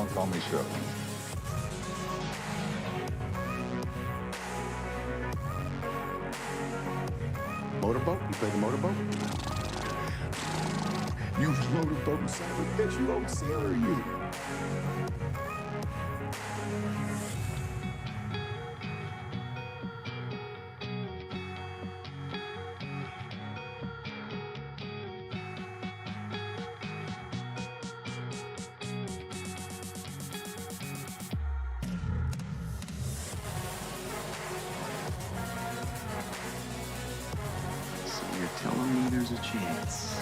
Don't call me Shirley. Motorboat? You play the motorboat? You motorboat and sailor, bitch, you old sailor, you. So you're telling me there's a chance?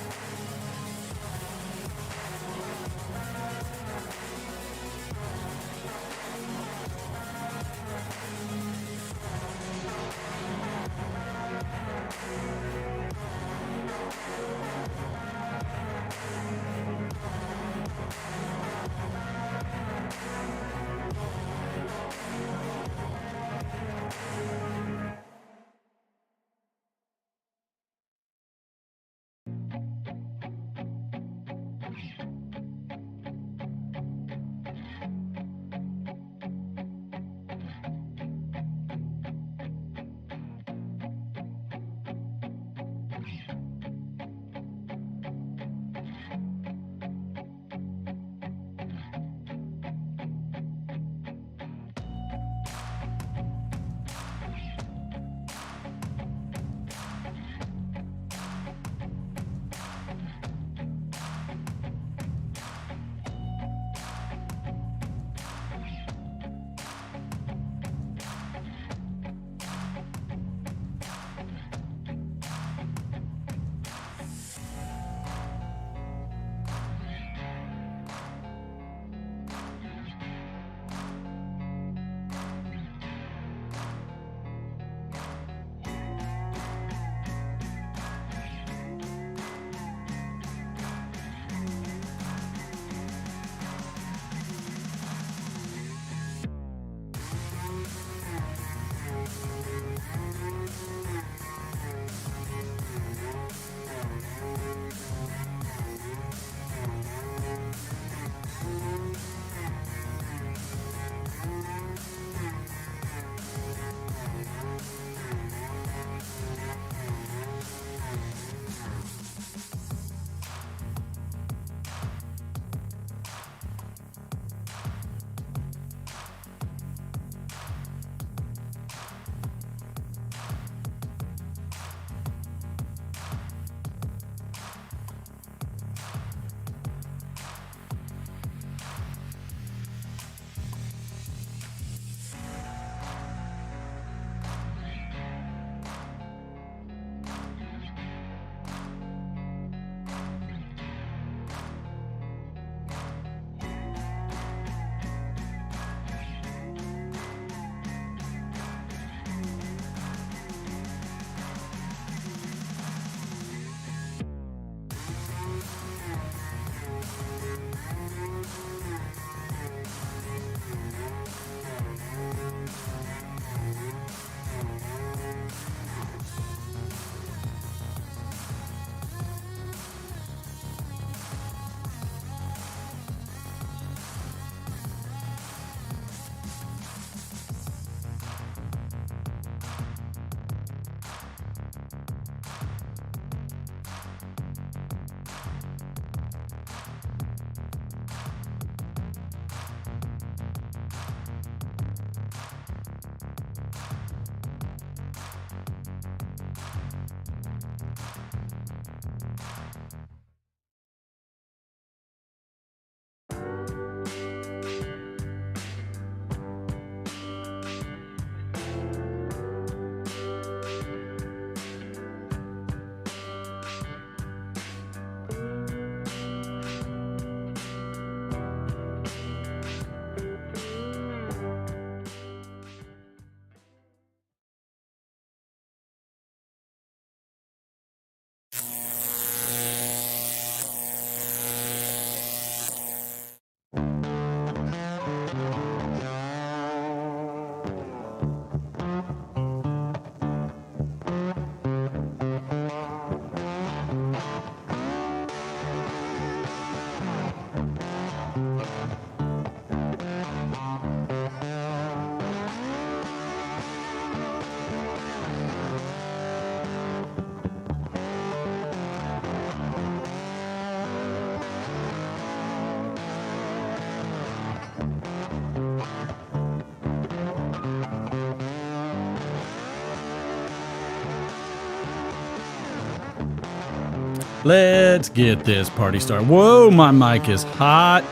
Let's get this party started. Whoa, my mic is hot.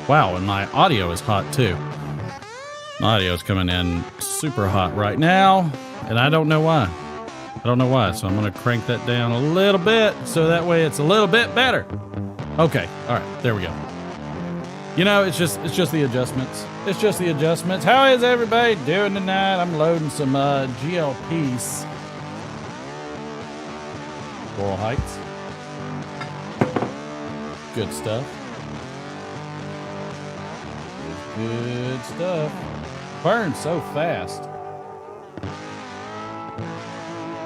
Wow, and my audio is hot too. My audio is coming in super hot right now, and I don't know why. So I'm going to crank that down a little bit so that way it's a little bit better. Okay, all right, there we go. You know, it's just the adjustments. It's just the adjustments. How is everybody doing tonight? I'm loading some GLPs. Laurel Heights. Good stuff. Good stuff. Burns so fast.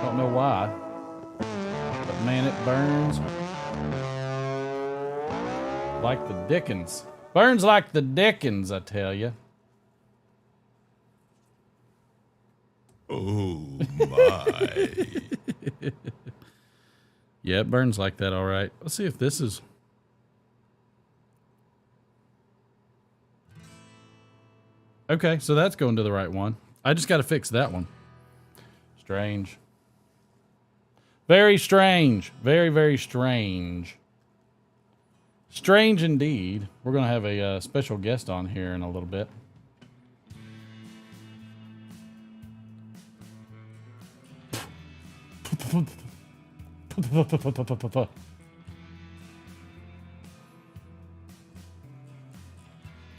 Don't know why, but man, it burns like the dickens. Burns like the dickens, I tell you. Oh my. Yeah, it burns like that, all right. Let's see if this is... Okay, so that's going to the right one. I just got to fix that one. Strange. Very strange. Very, very strange. Strange indeed. We're going to have a special guest on here in a little bit.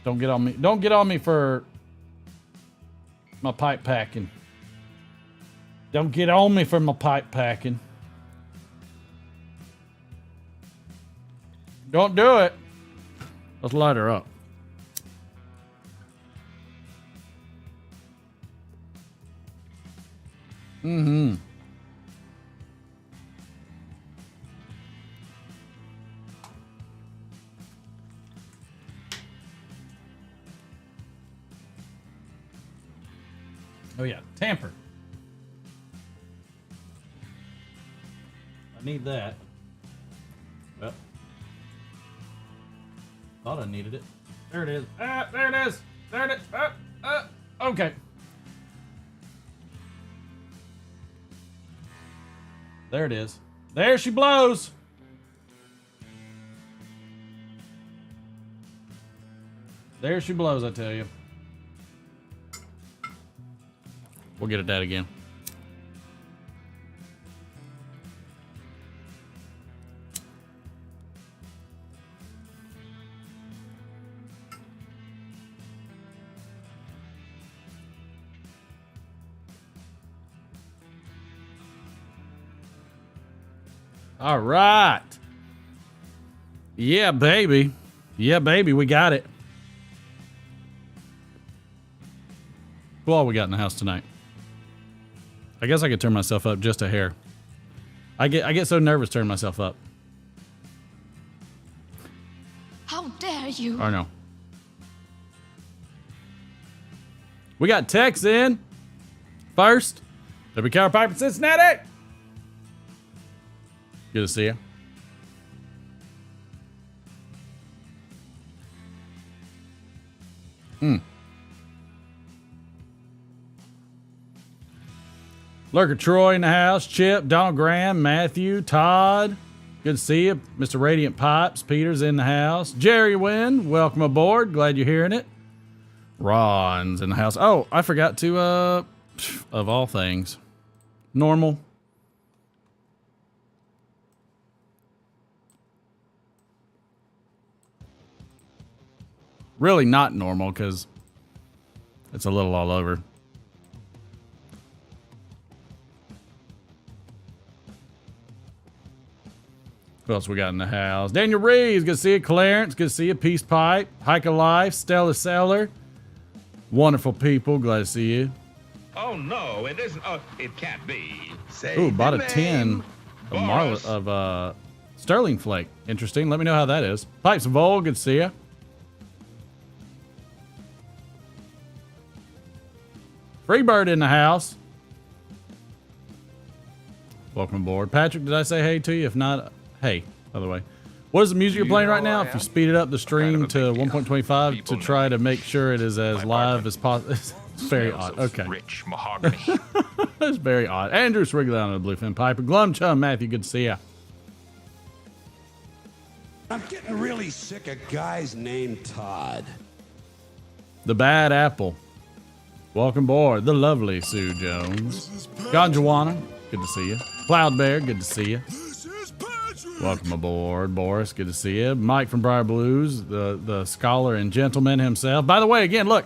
Don't get on me. Don't get on me for my pipe packing. Don't get on me for my pipe packing. Don't do it. Let's light her up. Mm-hmm. Oh yeah, tamper. I need that. Well, thought I needed it. There it is. Ah, there it is. There it is. Okay. There it is. There she blows. There she blows, I tell you. We'll get at that again. All right. Yeah, baby. Yeah, baby, we got it. Who all we got in the house tonight? I guess I could turn myself up just a hair. I get so nervous turning myself up. How dare you? I know. We got Tex in first. W. Cower Pipe in Cincinnati. Good to see you. Lurker Troy in the house. Chip, Donald Graham, Matthew, Todd. Good to see you. Mr. Radiant Pipes, Peter's in the house. Jerry Wynn, welcome aboard. Glad you're hearing it. Ron's in the house. Oh, I forgot to, of all things, normal. Really not normal because it's a little all over. Who else we got in the house? Daniel Reeves, good to see you. Clarence, good to see you. Peace Pipe, Hike of Life, Stella Seller. Wonderful people, glad to see you. Oh no, it isn't. It can't be. Ooh, bought a tin of Sterling Flake. Interesting. Let me know how that is. Pipes of Vol, good to see you. Freebird in the house. Welcome aboard. Patrick, did I say hey to you? If not, hey, by the way. What is the music you're playing right now? If you speed it up the stream to 1.25 to try to make sure it is as live as possible. It's very odd. Okay. Rich mahogany. It's very odd. Andrew Swigley on the Bluefin Piper. Glum Chum, Matthew, good to see ya. I'm getting really sick of guys named Todd. The Bad Apple. Welcome aboard. The lovely Sue Jones. Ganjawana, good to see you. Cloud Bear, good to see you. Welcome aboard, Boris. Good to see you. Mike from Briar Blues, the scholar and gentleman himself. By the way, again, look,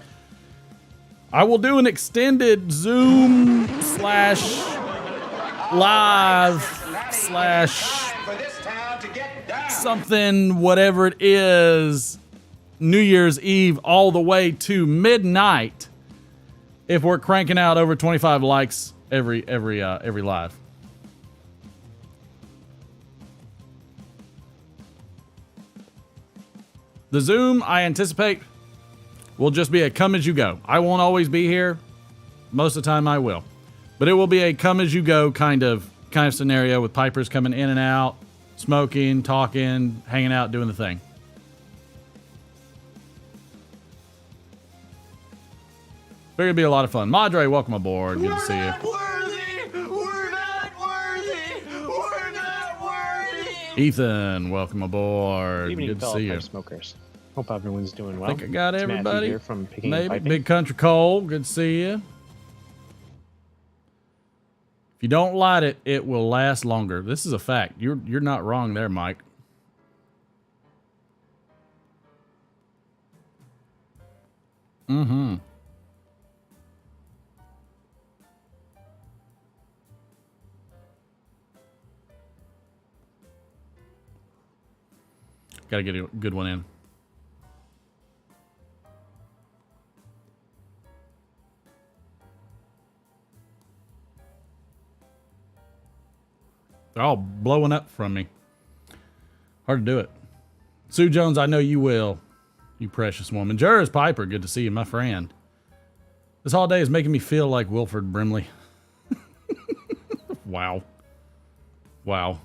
I will do an extended Zoom slash live slash something, whatever it is, New Year's Eve all the way to midnight if we're cranking out over 25 likes every live. The Zoom, I anticipate, will just be a come as you go. I won't always be here. Most of the time I will. But it will be a come as you go kind of scenario with Pipers coming in and out, smoking, talking, hanging out, doing the thing. Figured it'd be a lot of fun. Madre, welcome aboard. Good to see you. Ethan, welcome aboard. Good evening, good to fellow see you. pipe smokers. Hope everyone's doing well. I think I got It's everybody. Matthew here from Picking and Maybe Piping. Big Country Coal. Good to see you. If you don't light it, it will last longer. This is a fact. You're not wrong there, Mike. Mm-hmm. Gotta get a good one in. They're all blowing up from me. Hard to do it. Sue Jones, I know you will. You precious woman. Jerris Piper, good to see you, my friend. This holiday is making me feel like Wilford Brimley. Wow. Wow.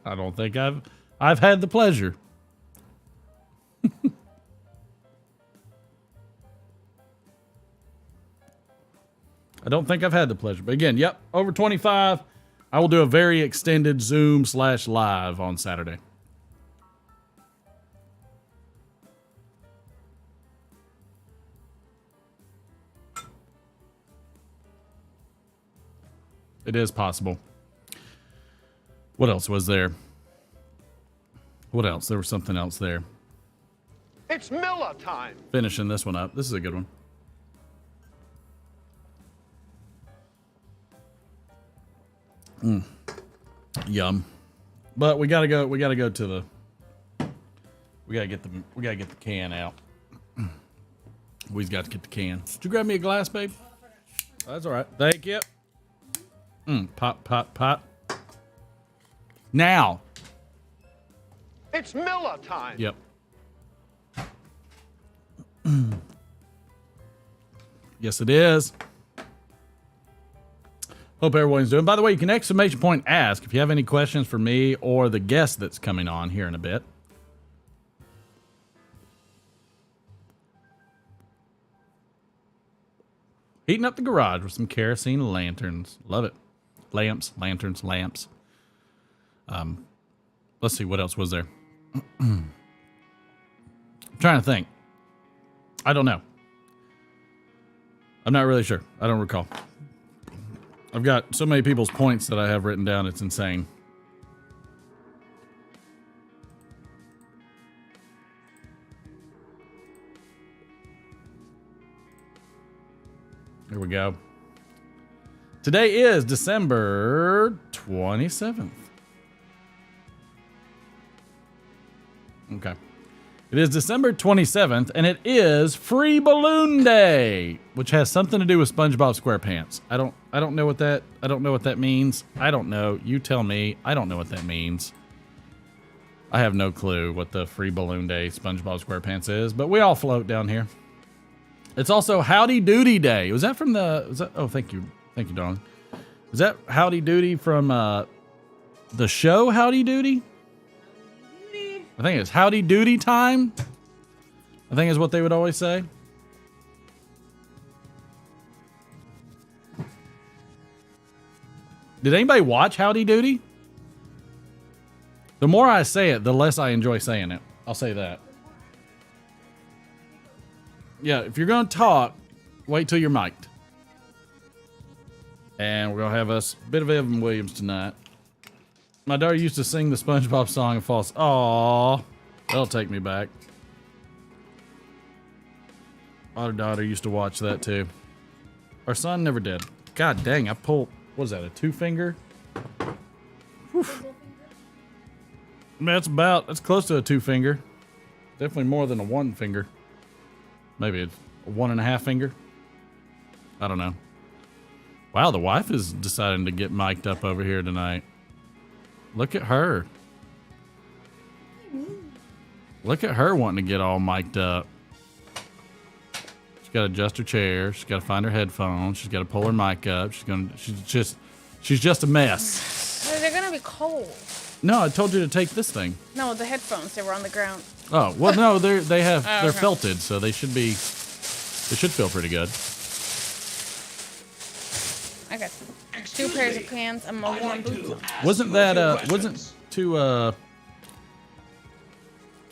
I don't think I've had the pleasure. I don't think I've had the pleasure. But again, yep, over 25. I will do a very extended Zoom / live on Saturday. It is possible. What else was there? What else? There was something else there. It's Miller time. Finishing this one up. This is a good one. Yum. But we gotta go to the we gotta get the can out. We've got to get the can. Did you grab me a glass, babe? That's all right. Thank you. Pop, pop, pop. Now. It's Miller time. Yep. Yes, it is. Hope everyone's doing. By the way, you can exclamation point ask if you have any questions for me or the guest that's coming on here in a bit. Heating up the garage with some kerosene lanterns. Love it. Lamps, lanterns, lamps. Let's see, what else was there? I'm trying to think. I don't know. I'm not really sure. I don't recall. I've got so many people's points that I have written down. It's insane. Here we go. Today is December 27th. Okay. It is December 27th, and it is Free Balloon Day, which has something to do with SpongeBob SquarePants. I don't know what that means. I don't know. You tell me. I don't know what that means. I have no clue what the Free Balloon Day SpongeBob SquarePants is, but we all float down here. It's also Howdy Doody Day. Was that from the... oh, thank you. Thank you, Dawn. Is that Howdy Doody from the show Howdy Doody? I think it's Howdy Doody time. I think is what they would always say. Did anybody watch Howdy Doody? The more I say it, the less I enjoy saying it. I'll say that. Yeah, if you're going to talk, wait till you're mic'd. And we're going to have us a bit of Evan Williams tonight. My daughter used to sing the SpongeBob song and falls. Aww. That'll take me back. Our daughter used to watch that too. Our son never did. God dang, I pulled, what is that, a 2-finger? That's close to a 2-finger. Definitely more than a 1-finger. Maybe it's a 1.5 finger. I don't know. Wow, the wife is deciding to get mic'd up over here tonight. Look at her. Look at her wanting to get all mic'd up. She's got to adjust her chair. She's got to find her headphones. She's got to pull her mic up. She's just a mess. They're gonna be cold. No, I told you to take this thing. No, the headphones, they were on the ground. Oh, well, no, they're okay. felted, so they should feel pretty good. I got 2 pairs of pants and my warm boots. Wasn't too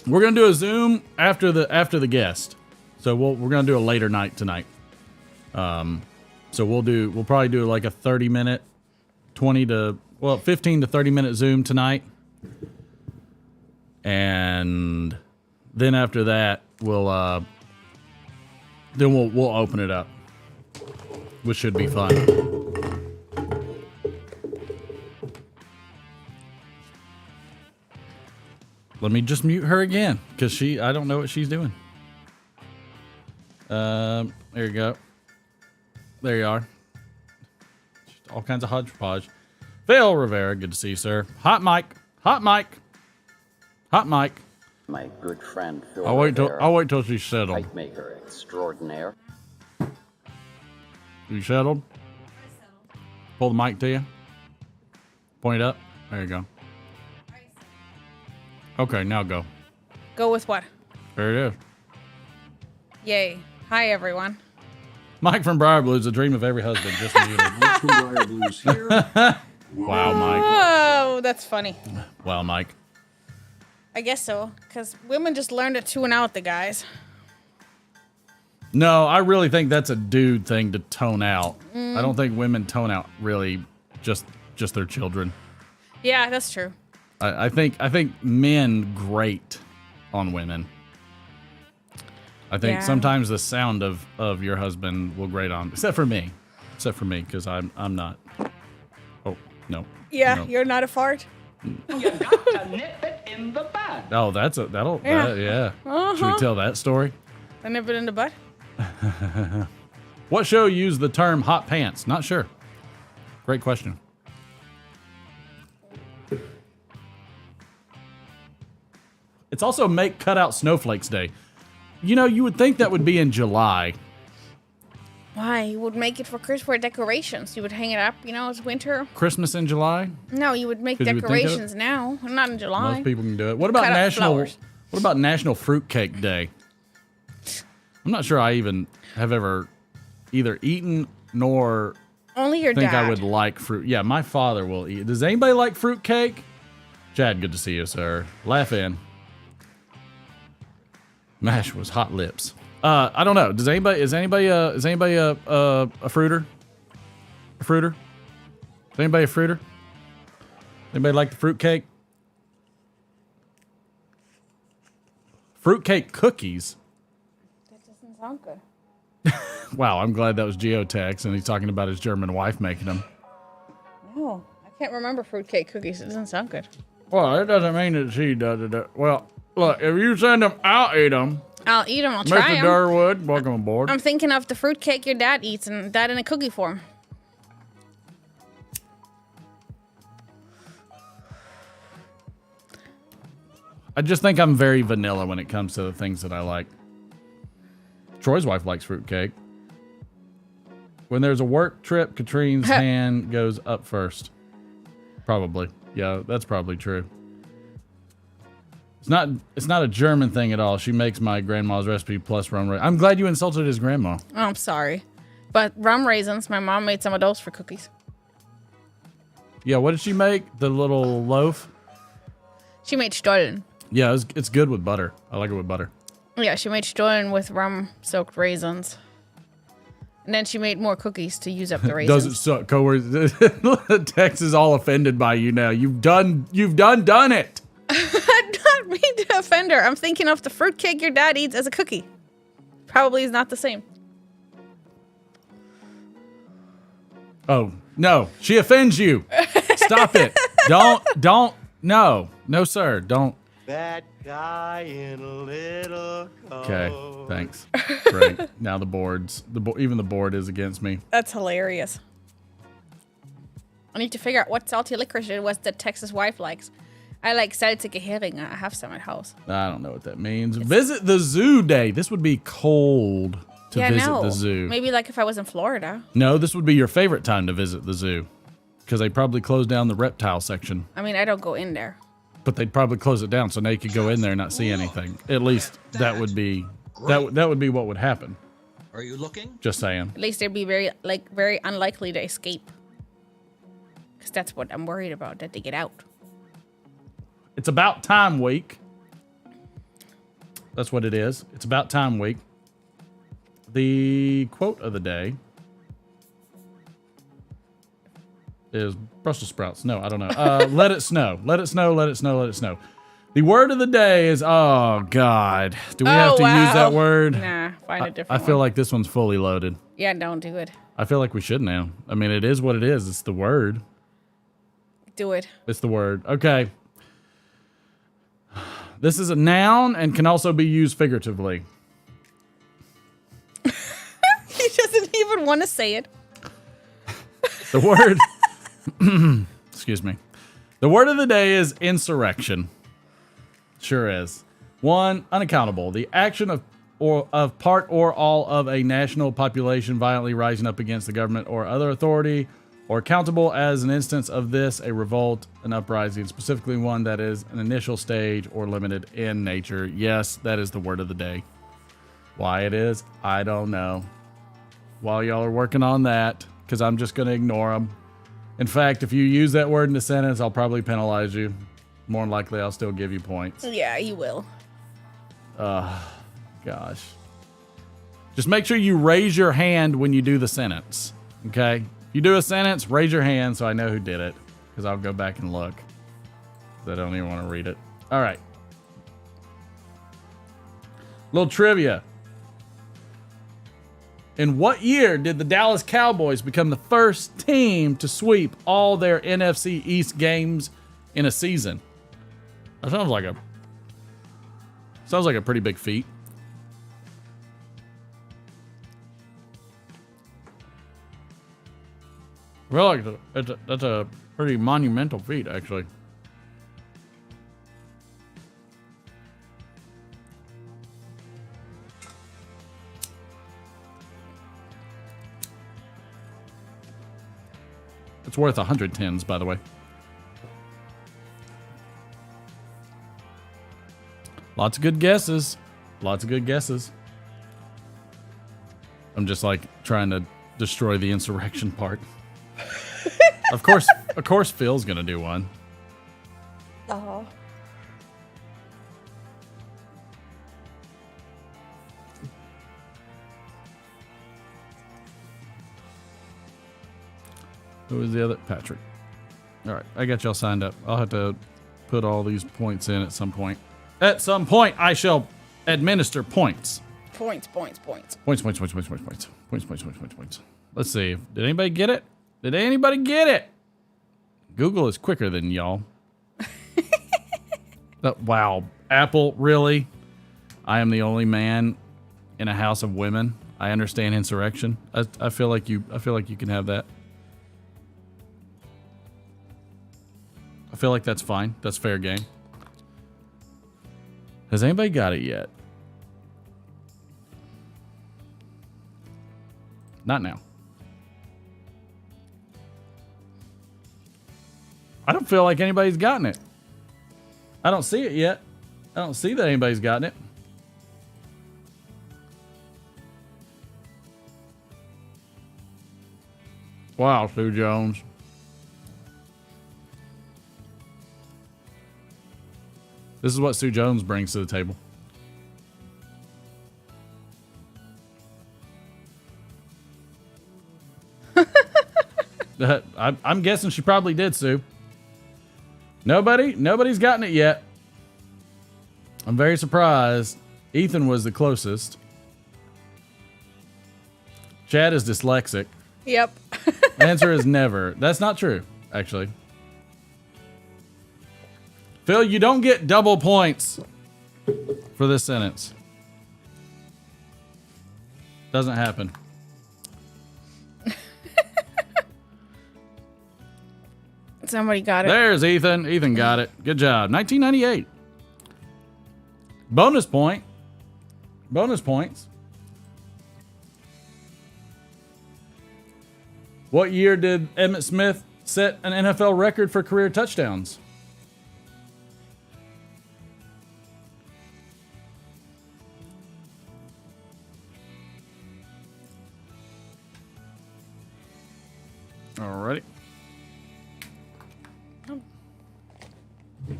we're gonna do a Zoom after the guest. So we're gonna do a later night tonight. So we'll probably do like a 30-minute, 15 to 30-minute Zoom tonight. And then after that, we'll open it up, which should be fun. Let me just mute her again, because I don't know what she's doing. There you go. There you are. Just all kinds of hodgepodge. Phil Rivera, good to see you, sir. Hot mic. My good friend Phil I'll wait Rivera, till she's settled. pipe maker extraordinaire. You settled? Pull the mic to you. Point it up. There you go. Okay, now go. Go with what? There it is. Yay. Hi, everyone. Mike from Briar Blues, a dream of every husband. Just muted. Blues here. Wow, Mike. Oh, that's funny. Wow, Mike. I guess so, because women just learned to tune out the guys. No, I really think that's a dude thing to tone out. I don't think women tone out really just their children. Yeah, that's true. I think men grate on women. I think sometimes the sound of your husband will grate on, except for me, because I'm not. Oh no. Yeah, no. you're not a fart. You got to nip it in the bud. Oh, yeah. Should we tell that story? I nip it in the butt. What show used the term hot pants? Not sure. Great question. It's also Make Cutout Snowflakes Day. You know, you would think that would be in July. Why? You would make it for decorations. You would hang it up, it's winter. Christmas in July? No, you would make 'Cause you would think of it? decorations now, not in July. Most people can do it. What about Cut out flowers. National Fruitcake Day? I'm not sure I even have ever either eaten nor Only your think dad. I would like fruit. Yeah, my father will eat. Does anybody like fruitcake? Chad, good to see you, sir. Laugh in. Mash was hot lips. I don't know. Is anybody a fruiter? A fruiter? Is anybody a fruiter? Anybody like the fruitcake? Fruitcake cookies. That doesn't sound good. Wow, I'm glad that was Geotex, and he's talking about his German wife making them. No, I can't remember fruitcake cookies. It doesn't sound good. Well, it doesn't mean that she does it. Well, look, if you send them, I'll eat them. I'll eat them. I'll try Mr. them. Durwood, welcome aboard. I'm thinking of the fruitcake your dad eats and that in a cookie form. I just think I'm very vanilla when it comes to the things that I like. Troy's wife likes fruitcake. When there's a work trip, Katrine's hand goes up first. Probably. Yeah, that's probably true. It's not a German thing at all. She makes my grandma's recipe plus rum raisins. I'm glad you insulted his grandma. Oh, I'm sorry. But rum raisins, my mom made some of those for cookies. Yeah, what did she make? The little loaf? She made Stollen. Yeah, it's good with butter. I like it with butter. Yeah, she made Stollen with rum-soaked raisins. And then she made more cookies to use up the raisins. Does it suck? Tex is all offended by you now. You've done it. I'm not mean to offend her. I'm thinking of the fruitcake your dad eats as a cookie. Probably is not the same. Oh, no. She offends you. Stop it. Don't. No, sir. Don't. That guy in a little coat. Okay, thanks. Great. Now even the board is against me. That's hilarious. I need to figure out what salty licorice it was that Tex's wife likes. I like salty herring. I have some at house. I don't know what that means. Visit the zoo day. This would be cold to visit the zoo. Maybe like if I was in Florida. No, this would be your favorite time to visit the zoo. Because they probably closed down the reptile section. I mean, I don't go in there. But they'd probably close it down so now you could go in there and not see anything. At least that would be that would be what would happen. Are you looking? Just saying. At least they'd be very unlikely to escape. Because that's what I'm worried about, that they get out. It's about time week. That's what it is. It's about time week. The quote of the day is Brussels sprouts. No, I don't know. Let it snow. Let it snow. Let it snow. Let it snow. The word of the day is, oh, God. Do we have to use that word? Nah, find a different I feel one. like this one's fully loaded. Yeah, don't do it. I feel like we should now. I mean, it is what it is. It's the word. Do it. It's the word. Okay. This is a noun and can also be used figuratively. He doesn't even want to say it. The word... Excuse me. The word of the day is insurrection. Sure is. 1, unaccountable. The action of part or all of a national population violently rising up against the government or other authority, or accountable as an instance of this, a revolt, an uprising, specifically one that is an initial stage or limited in nature. Yes, that is the word of the day. Why it is, I don't know. While y'all are working on that, because I'm just going to ignore them. In fact, if you use that word in a sentence, I'll probably penalize you. More than likely, I'll still give you points. Yeah, you will. Gosh. Just make sure you raise your hand when you do the sentence. Okay? If you do a sentence, raise your hand so I know who did it. Because I'll go back and look. I don't even want to read it. All right. Little trivia. In what year did the Dallas Cowboys become the first team to sweep all their NFC East games in a season? That sounds like a pretty big feat. I feel like that's a pretty monumental feat, actually. It's worth 110s, by the way. Lots of good guesses. Lots of good guesses. I'm just like trying to destroy the insurrection part. Of course Phil's gonna do one. Oh. Who was the other? Patrick. All right, I got y'all signed up. I'll have to put all these points in at some point. At some point, I shall administer points. Points. Points. Let's see. Did anybody get it? Did anybody get it? Google is quicker than y'all. Wow. Apple, really? I am the only man in a house of women. I understand insurrection. I feel like you can have that. I feel like that's fine. That's fair game. Has anybody got it yet? Not now. I don't feel like anybody's gotten it. I don't see it yet. I don't see that anybody's gotten it. Wow, Sue Jones. This is what Sue Jones brings to the table. I'm guessing she probably did, Sue. Nobody's gotten it yet. I'm very surprised. Ethan was the closest. Chad is dyslexic. Yep. Answer is never. That's not true, actually. Phil, you don't get double points for this sentence. Doesn't happen. Somebody got it. There's Ethan. Ethan got it. Good job. 1998. Bonus point. Bonus points. What year did Emmitt Smith set an NFL record for career touchdowns? Alrighty.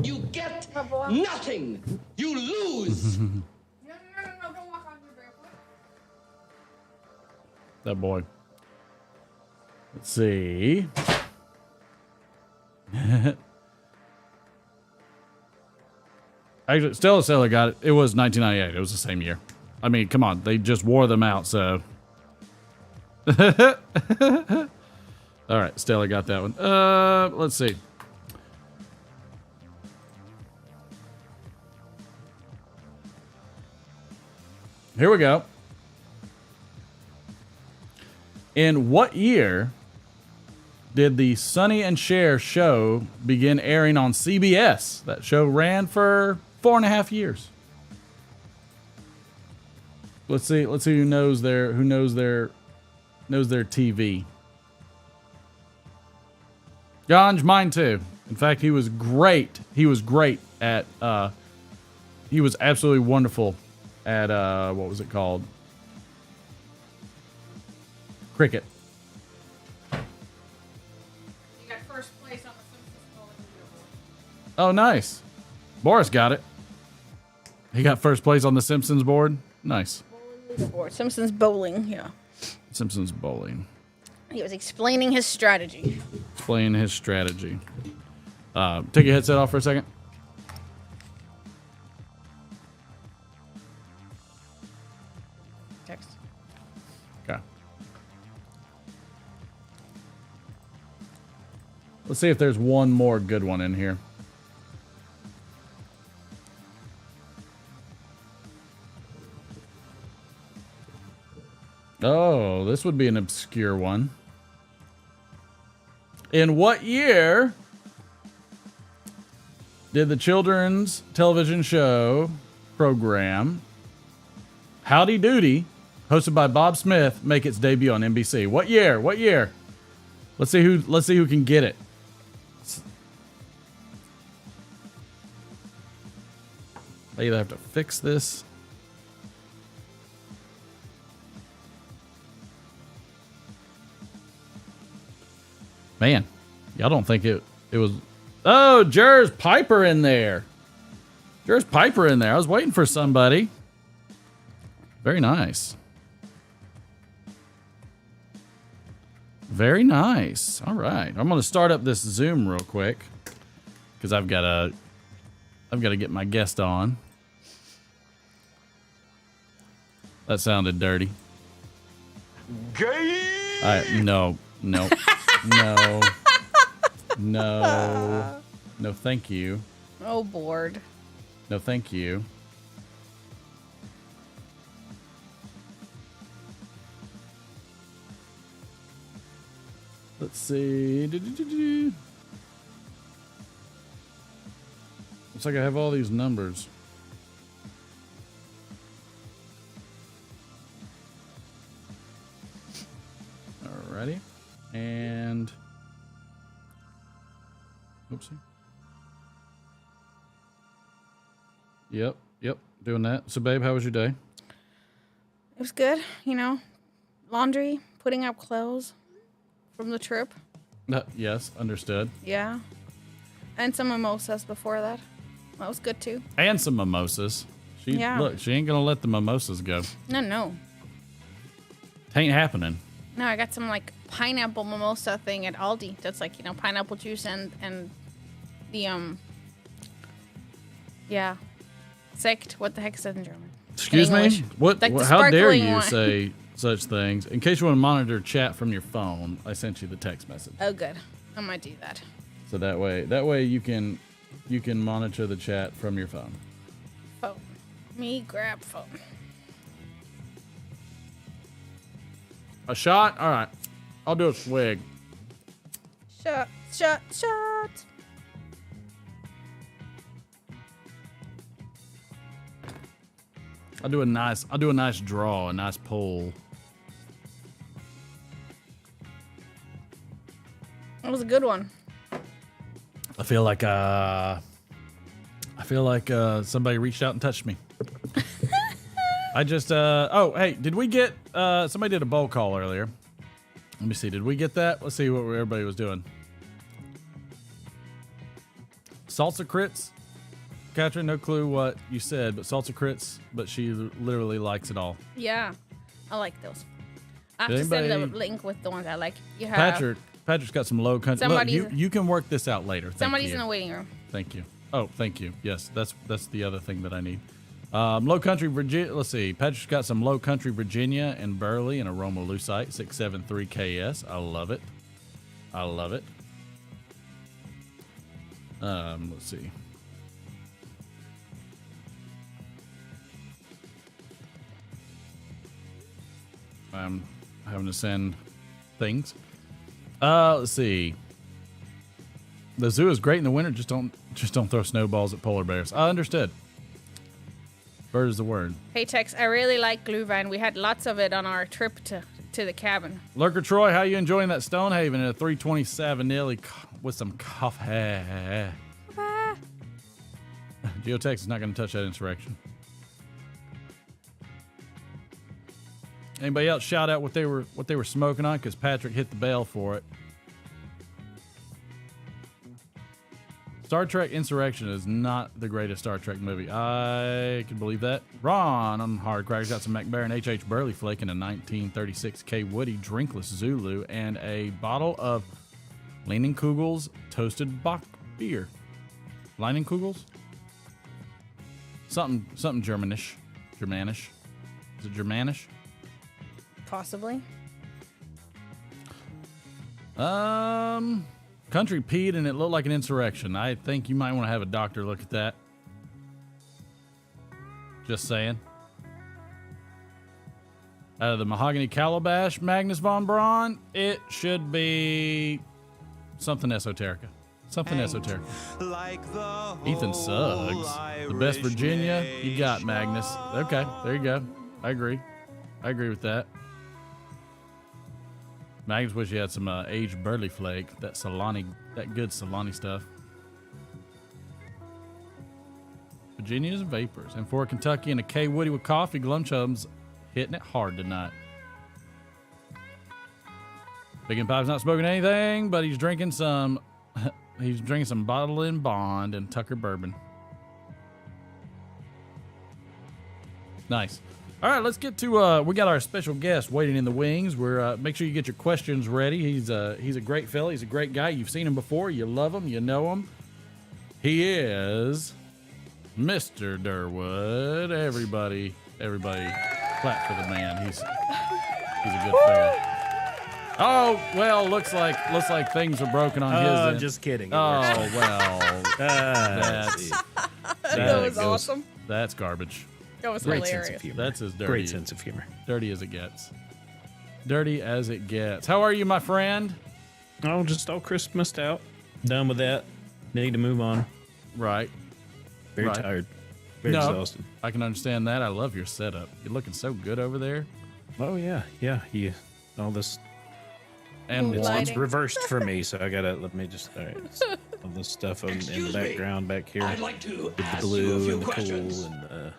You get nothing. You lose. No, don't walk on your barefoot. That boy. Let's see. Actually, Stella got it. It was 1998. It was the same year. I mean, come on. They just wore them out, so. All right, Stella got that one. Let's see. Here we go. In what year did the Sonny and Cher show begin airing on CBS? That show ran for 4.5 years. Let's see who knows their TV. Ganj, mine too. In fact, he was great. He was great at he was absolutely wonderful at what was it called? Cricket. You got first place on the Simpsons bowling leaderboard. Oh, nice. Boris got it. He got first place on the Simpsons board. Nice. Leaderboard. Simpsons bowling, yeah. Simpsons bowling. He was explaining his strategy. Explain his strategy. Take your headset off for a second. Text. Okay. Let's see if there's one more good one in here. Oh, this would be an obscure one. In what year did the children's television show program Howdy Doody, hosted by Bob Smith, make its debut on NBC? What year? What year? Let's see who can get it. I either have to fix this. Man, y'all don't think it was... Oh, Jers Piper in there. Jers Piper in there. I was waiting for somebody. Very nice. Very nice. All right. I'm going to start up this Zoom real quick because I've got to get my guest on. That sounded dirty. Gay. No. No, thank you. Oh, bored. No, thank you. Let's see. Looks like I have all these numbers. Alrighty. And oopsie. Yep, doing that. So, babe, how was your day? It was good, you know. Laundry, putting up clothes from the trip. Yes, understood. Yeah. And some mimosas before that. That was good too. And some mimosas. Yeah. Look, she ain't gonna let the mimosas go. No. Tain't happening. No, I got some like pineapple mimosa thing at Aldi. That's like, you know, pineapple juice and the yeah. Sekt. What the heck is that in German? Excuse me? What? Like the how dare sparkling you one. say such things? In case you want to monitor chat from your phone, I sent you the text message. Oh, good. I might do that. So that way you can monitor the chat from your phone. Phone. Me grab phone. A shot? All right. I'll do a swig. Shot. I'll do a nice draw, a nice pull. That was a good one. I feel like somebody reached out and touched me. I just oh, hey, did we get somebody did a bowl call earlier. Let me see. Did we get that? Let's see what everybody was doing. Salsa crits. Katrin, no clue what you said, but salsa crits, but she literally likes it all. Yeah. I like those. I have Did to send a anybody- link with the ones I like. You have Patrick's got some low country. Look, Somebody's- you can work this out later. Thank somebody's you. in the waiting room. Thank you. Oh, thank you. Yes, that's the other thing that I need. Low country Virginia. Let's see. Patrick's got some low country Virginia and Burley and aroma lucite 673 KS. I love it. Let's see. I'm having to send things. Let's see. The zoo is great in the winter. Just don't throw snowballs at polar bears. I understood. Bird is the word. Hey Tex, I really like Glühwein. We had lots of it on our trip to the cabin. Lurker Troy, how you enjoying that Stonehaven at a 327 nearly with some coffee? Geotex is not going to touch that insurrection. Anybody else shout out what they were smoking on? Because Patrick hit the bell for it. Star Trek Insurrection is not the greatest Star Trek movie. I can believe that. Ron on Hardcrackers got some McBaron H.H. Burley Flake and a 1936 K Woody Drinkless Zulu and a bottle of Leinenkugel's Toasted Bock beer. Leinenkugel's? Something Germanish. Germanish. Is it Germanish? Possibly. Country peed and it looked like an insurrection. I think you might want to have a doctor look at that. Just saying. Out of the Mahogany Calabash, Magnus von Braun, it should be something esoterica. Something esoterica. Ethan Suggs. The best Virginia. You got Magnus. Okay, there you go. I agree with that. Magnus wish you had some aged Burley Flake, that good Solani stuff. Virginias and Vapors. And for Kentucky and a K Woody with coffee, Glumchum's hitting it hard tonight. Big and Pipe's not smoking anything, but he's drinking some Bottle in Bond and Tucker Bourbon. Nice. All right, let's get to we got our special guest waiting in the wings. We're make sure you get your questions ready. He's a great fella. He's a great guy. You've seen him before. You love him. You know him. He is Mr. Durwood. Everybody clap for the man. He's a good fella. Oh, well, looks like things are broken on his end. Just kidding. Oh, well. That was awesome. That's garbage. That was Great hilarious. sense of humor. That's as dirty. Great sense of humor. Dirty as it gets. Dirty as it gets. How are you, my friend? Oh, just all Christmased out. Done with that. Need to move on. Right. Very Right. tired. Very exhausted. I can understand that. I love your setup. You're looking so good over there. Oh yeah. All this. And It's Lighting. reversed for me, so I gotta all right. All this stuff in the background back here. I'd like to with the blue and the cool and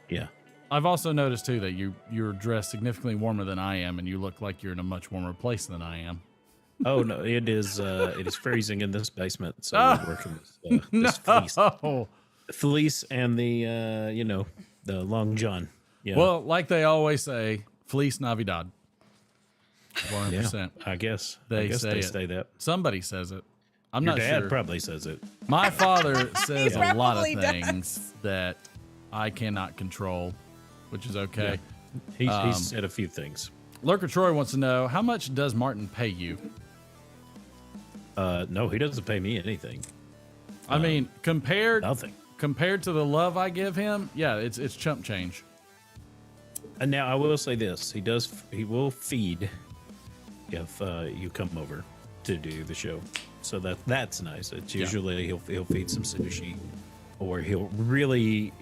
yeah. I've also noticed too that you're dressed significantly warmer than I am, and you look like you're in a much warmer place than I am. Oh no, it is freezing in this basement, so we're working this fleece. Felice and the the Long John. Yeah. Well, like they always say, Feliz Navidad. 100%. Yeah, I guess They they say say that. Somebody says it. I'm Your not dad sure. probably says it. My father says a lot of probably does. things that I cannot control, which is okay. He's said a few things. Lurker Troy wants to know, how much does Martin pay you? No, he doesn't pay me anything. I mean, compared Nothing. to the love I give him, yeah, it's chump change. And now I will say this: he will feed if you come over to do the show, so that's nice. It's usually he'll feed some sushi, or he'll really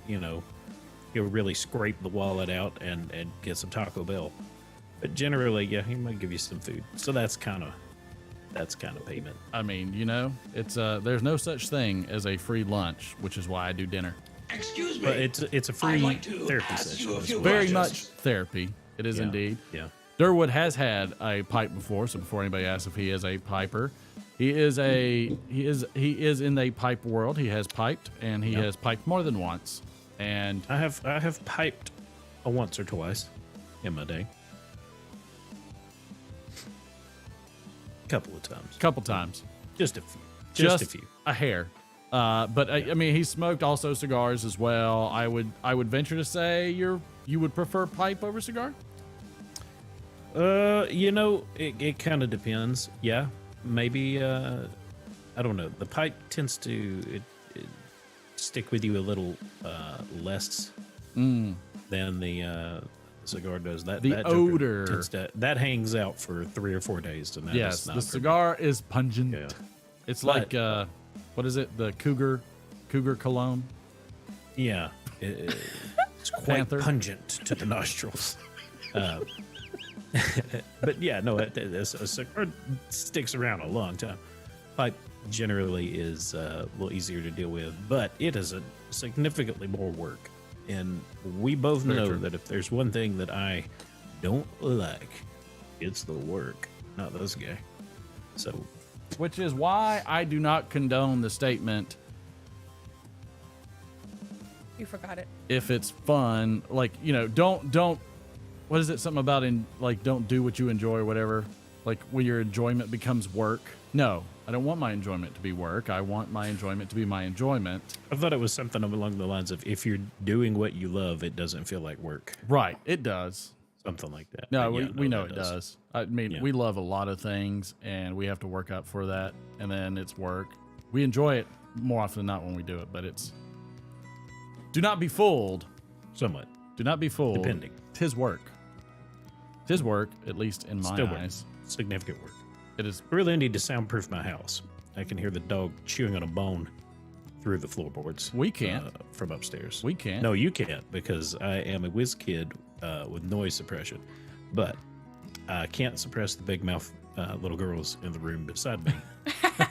scrape the wallet out and get some Taco Bell. But generally, yeah, he might give you some food. So that's kind of payment. I mean, it's there's no such thing as a free lunch, which is why I do dinner. Excuse me. But it's a free therapy session. Very much therapy. It is indeed. Yeah. Durwood has had a pipe before, so before anybody asks if he is a piper, he is in the pipe world. He has piped, and he has piped more than once. And I have piped once or twice in my day. Couple times. Just a few. Just a few. A hair. But I mean, he smoked also cigars as well. I would venture to say you would prefer pipe over cigar. It kind of depends. Yeah, maybe. I don't know. The pipe tends to stick with you a little less than the cigar does. That odor that hangs out for 3 or 4 days. And yes, the cigar is pungent. Yeah. It's like what is it? The Cougar cologne. Yeah, it's quite pungent to the nostrils. But yeah, no, a cigar sticks around a long time. Pipe generally is a little easier to deal with, but it is a significantly more work. And we both know that if there's one thing that I don't like, it's the work, not this guy. So, which is why I do not condone the statement. You forgot it. If it's fun, like, don't. What is it? Something about don't do what you enjoy or whatever. Like when your enjoyment becomes work. No, I don't want my enjoyment to be work. I want my enjoyment to be my enjoyment. I thought it was something along the lines of if you're doing what you love, it doesn't feel like work. Right. It does. Something like that. No, we know it does. I mean, we love a lot of things and we have to work up for that. And then it's work. We enjoy it more often than not when we do it, but it's. Do not be fooled. Somewhat. Do not be fooled. Depending. 'Tis work. 'Tis work, at least in my eyes. Significant work. It is. I really need to soundproof my house. I can hear the dog chewing on a bone through the floorboards. We can't. From upstairs. We can't. No, you can't, because I am a whiz kid with noise suppression. But I can't suppress the big mouth little girls in the room beside me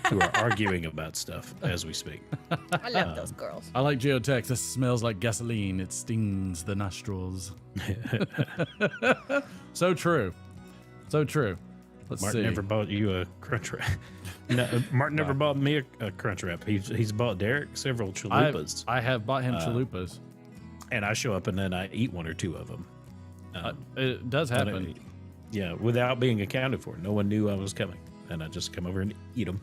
who are arguing about stuff as we speak. I love those girls. I like Geotex. This smells like gasoline. It stings the nostrils. So true. So true. Let's Martin see. never bought you a crunch wrap. No, Martin never bought me a crunch wrap. He's bought Derek several chalupas. I have bought him chalupas. And I show up and then I eat 1 or 2 of them. It does happen. Yeah, without being accounted for. No one knew I was coming. And I just come over and eat them.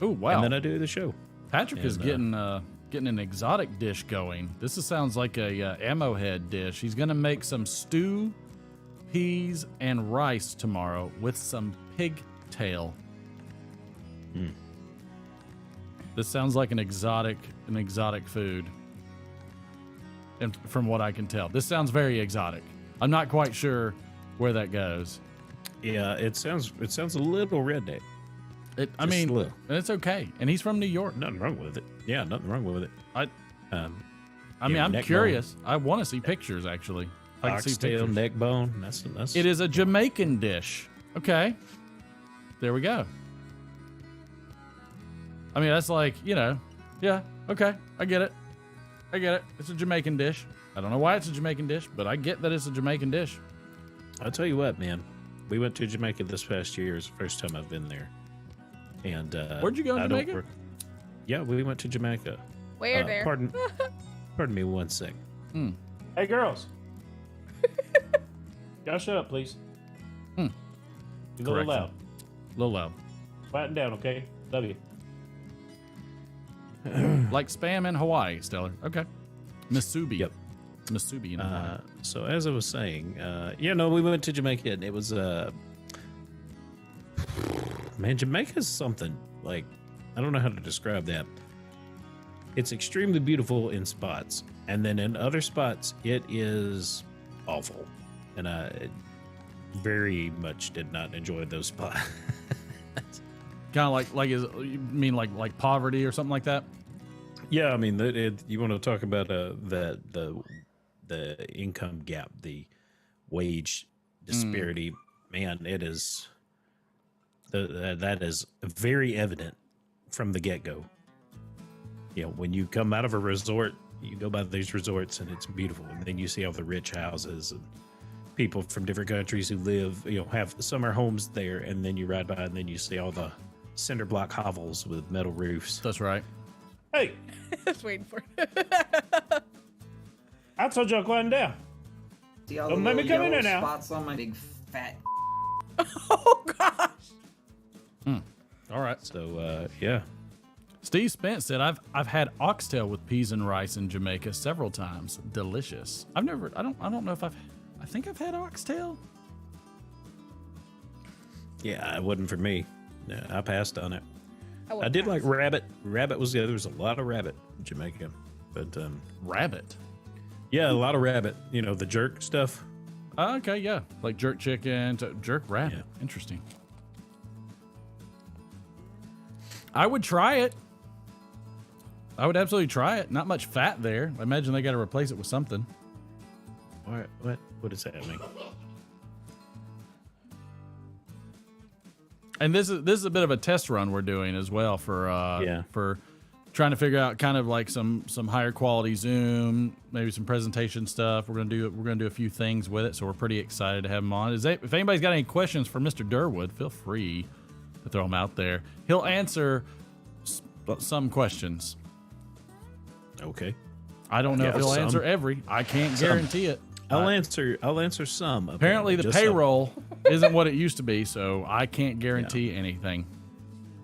Oh, wow. And then I do the show. Patrick is getting an exotic dish going. This sounds like a ammo head dish. He's going to make some stew, peas, and rice tomorrow with some pigtail. This sounds like an exotic food. And from what I can tell, this sounds very exotic. I'm not quite sure where that goes. Yeah, it sounds a little redneck. I mean, and it's okay. And he's from New York. Nothing wrong with it. Yeah, nothing wrong with it. I mean, I'm curious. I want to see pictures, actually. I can see Oxtail, pictures. neck bone. That's. It is a Jamaican dish. Okay. There we go. I mean, that's like, yeah, okay. I get it. It's a Jamaican dish. I don't know why it's a Jamaican dish, but I get that it's a Jamaican dish. I'll tell you what, man. We went to Jamaica this past year. It's the first time I've been there. And where'd you go in Jamaica? Yeah, we went to Jamaica. Where there? Pardon me 1 sec. Hey, girls. Y'all shut up, please. You're a little Correction. loud. A little loud. Quieten down, okay? Love you. Like spam in Hawaii, Stellar. Okay. Masubi. Yep. Masubi in Hawaii. So as I was saying, we went to Jamaica and it was man, Jamaica's something like I don't know how to describe that. It's extremely beautiful in spots, and then in other spots it is awful, and I very much did not enjoy those spots. Kind of like you mean like poverty or something like that? Yeah, I mean, you want to talk about the income gap, the wage disparity. Man, it is that is very evident from the get-go. You know, when you come out of a resort, you go by these resorts and it's beautiful, and then you see all the rich houses and people from different countries who live, have summer homes there, and then you ride by and then you see all the cinder block hovels with metal roofs. That's right. Hey, Just waiting for it. I told y'all quieten down. See all Don't the let me little come in yellow there now. spots on my big fat. Oh gosh. All right. So yeah. Steve Spence said, I've had oxtail with peas and rice in Jamaica several times. Delicious. I don't know if I think I've had oxtail. Yeah, it wasn't for me. Yeah, I passed on it. would I did pass. like rabbit. Rabbit was there was a lot of rabbit in Jamaica. But Rabbit. yeah, a lot of rabbit. The jerk stuff. Okay, yeah. Like jerk chicken, jerk rabbit. Yeah. Interesting. I would try it. I would absolutely try it. Not much fat there. I imagine they got to replace it with something. What does that mean? And this is a bit of a test run we're doing as well for trying to figure out kind of like some higher quality Zoom, maybe some presentation stuff. We're gonna do a few things with it, so we're pretty excited to have him on. If anybody's got any questions for Mr. Durwood, feel free to throw them out there. He'll answer some questions. Okay. I don't know if he'll some. answer every. I can't guarantee it. I'll answer some. Apparently, the just some. payroll isn't what it used to be, so I can't guarantee anything.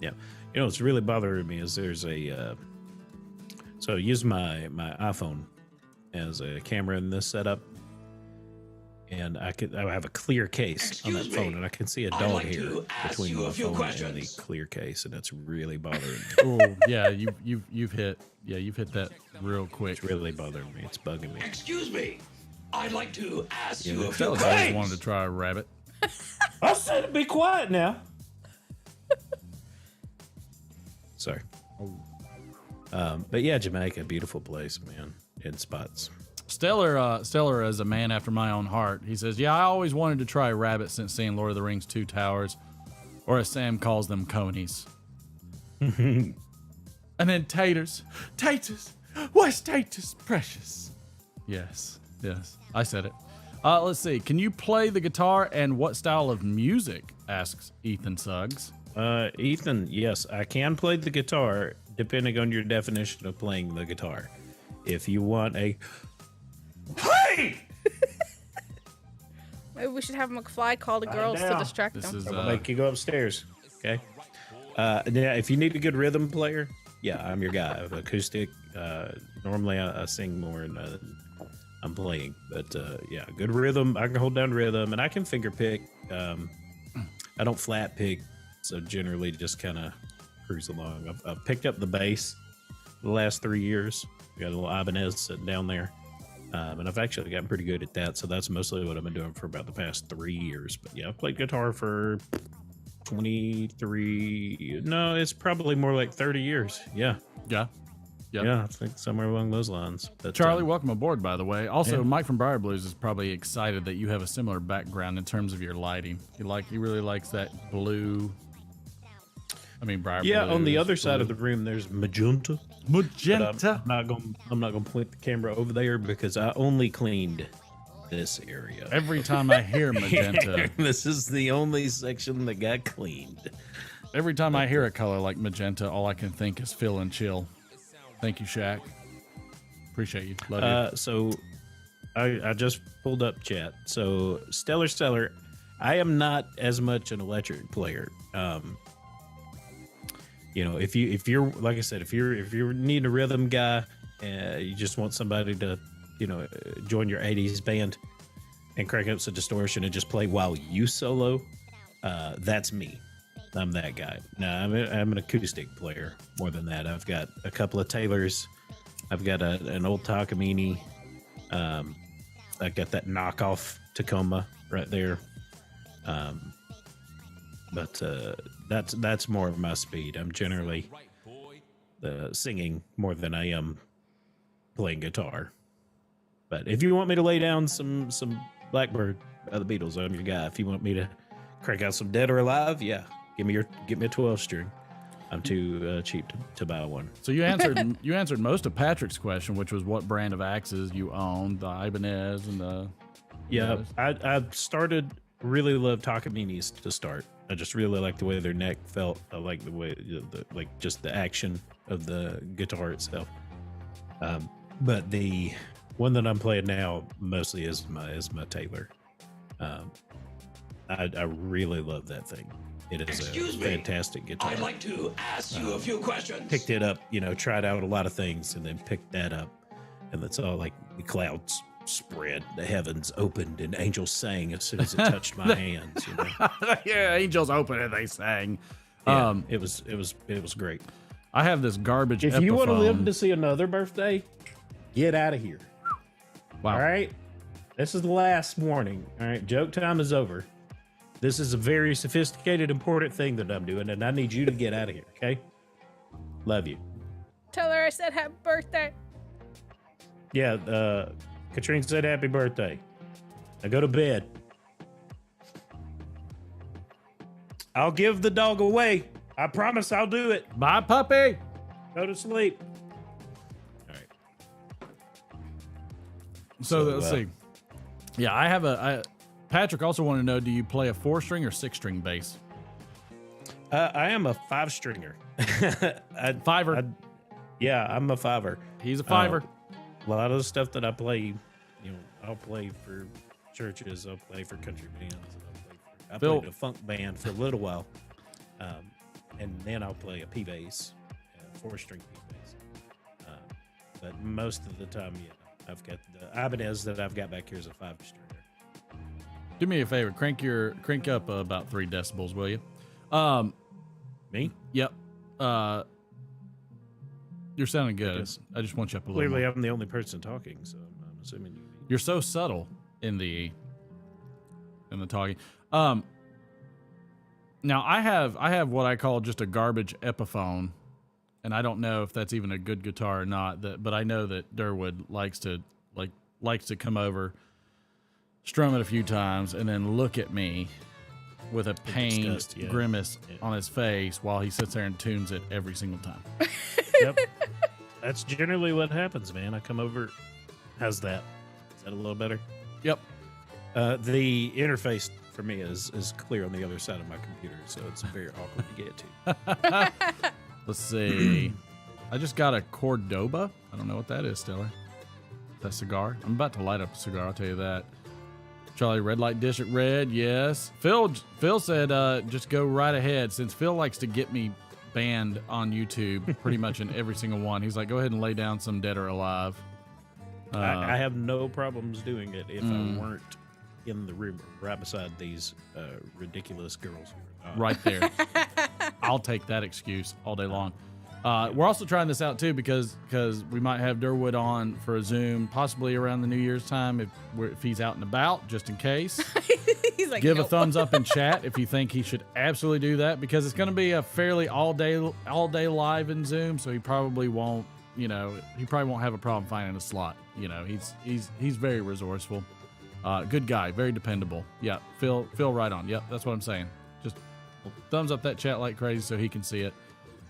Yeah. What's really bothering me is there's so I use my iPhone as a camera in this setup, and I have a clear case on that phone, and I can see a dog hair between my phone and the clear case, and that's really bothering me. Oh yeah, you've hit that real quick. It's really bothering me. It's bugging me. Excuse me. I'd like to ask you a few Fellas, I questions. just wanted to try a rabbit. I said be quiet now. Sorry. But yeah, Jamaica, beautiful place, man, in spots. Stellar is a man after my own heart. He says, "Yeah, I always wanted to try a rabbit since seeing Lord of the Rings: Two Towers, or as Sam calls them, conies." And then taters, what's taters precious? Yes, I said it. Let's see. Can you play the guitar and what style of music? Asks Ethan Suggs. Ethan, yes, I can play the guitar depending on your definition of playing the guitar. If you want a hey, Maybe we should have McFly call the girls to down. distract This them. is I'll make you go upstairs. Okay. Yeah, if you need a good rhythm player, yeah, I'm your guy. Acoustic. Normally I sing more than I'm playing, but yeah, good rhythm. I can hold down rhythm, and I can finger pick. I don't flat pick, so generally just kind of cruise along. I've picked up the bass the last 3 years. I got a little Ibanez sitting down there, and I've actually gotten pretty good at that. So that's mostly what I've been doing for about the past 3 years. But yeah, I've played guitar for 23. No, it's probably more like 30 years. Yeah. Yeah. Yeah, I think somewhere along those lines. But, Charlie, welcome aboard, by the way. Also, Yeah. Mike from Briar Blues is probably excited that you have a similar background in terms of your lighting. He really likes that blue. I mean, Briar yeah, Blues. on the other side of blue. the room, there's magenta. magenta. But I'm not gonna point the camera over there because I only cleaned this area. Every time I hear magenta, This is the only section that got cleaned. every time I hear a color like magenta, all I can think is Phil and Chill. Thank you, Shaq. Appreciate you. Love you. So I just pulled up chat. So Stellar, I am not as much an electric player. You know, if you're like I said, if you're needing a rhythm guy, you just want somebody to, you know, join your 80s band and crank up some distortion and just play while you solo, that's me. I'm that guy. No, I'm an acoustic player more than that. I've got a couple of Taylors. I've got an old Takamine. I got that knockoff Tacoma right there. But that's more of my speed. I'm generally singing more than I am playing guitar. But if you want me to lay down some Blackbird by the Beatles, I'm your guy. If you want me to crank out some Dead or Alive, yeah, get me a 12 string. I'm too cheap to buy one. So you answered most of Patrick's question, which was what brand of axes you own, the Ibanez and the. Yeah, I started really love Takaminis to start. I just really like the way their neck felt. I like the way like just the action of the guitar itself. But the one that I'm playing now mostly is my Taylor. I really love that thing. It is a fantastic guitar. I'd like to ask you a few questions. Picked it up, you know, tried out a lot of things, and then picked that up, and it's all like the clouds spread, the heavens opened, and angels sang as soon as it touched my hands. You know? Yeah, angels opened and they sang. Yeah, it was great. I have this garbage. If you want to live to see another birthday, get out of here. Wow. All right. This is the last warning. All right. Joke time is over. This is a very sophisticated, important thing that I'm doing, and I need you to get out of here, okay? Love you. Tell her I said happy birthday. Yeah, Katrine said happy birthday. Now go to bed. I'll give the dog away. I promise I'll do it. Bye, puppy. Go to sleep. All right. So let's see. Yeah, I have Patrick also wanted to know, do you play a 4-string or 6-string bass? I am a 5-stringer. Fiver. Yeah, I'm a 5er. He's a 5er. A lot of the stuff that I play, you know, I'll play for churches. I'll play for country bands. I played a funk band for a little while, and then I'll play a P bass, 4-string P bass. But most of the time, yeah, I've got the Ibanez that I've got back here is a 5-stringer. Do me a favor, crank up about 3 decibels, will you? Me? Yep. You're sounding good. I just want you up a little. Clearly, more. I'm the only person talking, so I'm assuming you're so subtle in the talking. Now I have what I call just a garbage Epiphone, and I don't know if that's even a good guitar or not. But I know that Durwood likes to come over, strum it a few times, and then look at me with a pain grimace on his face while he sits there and tunes it every single time. Yep. That's generally what happens, man. I come over. How's that? Is that a little better? Yep. The interface for me is clear on the other side of my computer, so it's very awkward to get to. Let's see. I just got a Cordoba. I don't know what that is, Stellar. That cigar. I'm about to light up a cigar, I'll tell you that. Charlie, red light district red, yes. Phil said just go right ahead. Since Phil likes to get me banned on YouTube pretty much in every single one, he's like, go ahead and lay down some Dead or Alive. I have no problems doing it if I weren't in the room right beside these ridiculous girls. Right there. I'll take that excuse all day long. We're also trying this out too because we might have Durwood on for a Zoom, possibly around the New Year's time if he's out and about, just in case. He's like, give nope. a thumbs up in chat if you think he should absolutely do that, because it's going to be a fairly all day live in Zoom, so he probably won't have a problem finding a slot. You know, he's very resourceful, good guy, very dependable. Yeah, Phil right on. Yep, that's what I'm saying. Just thumbs up that chat like crazy so he can see it.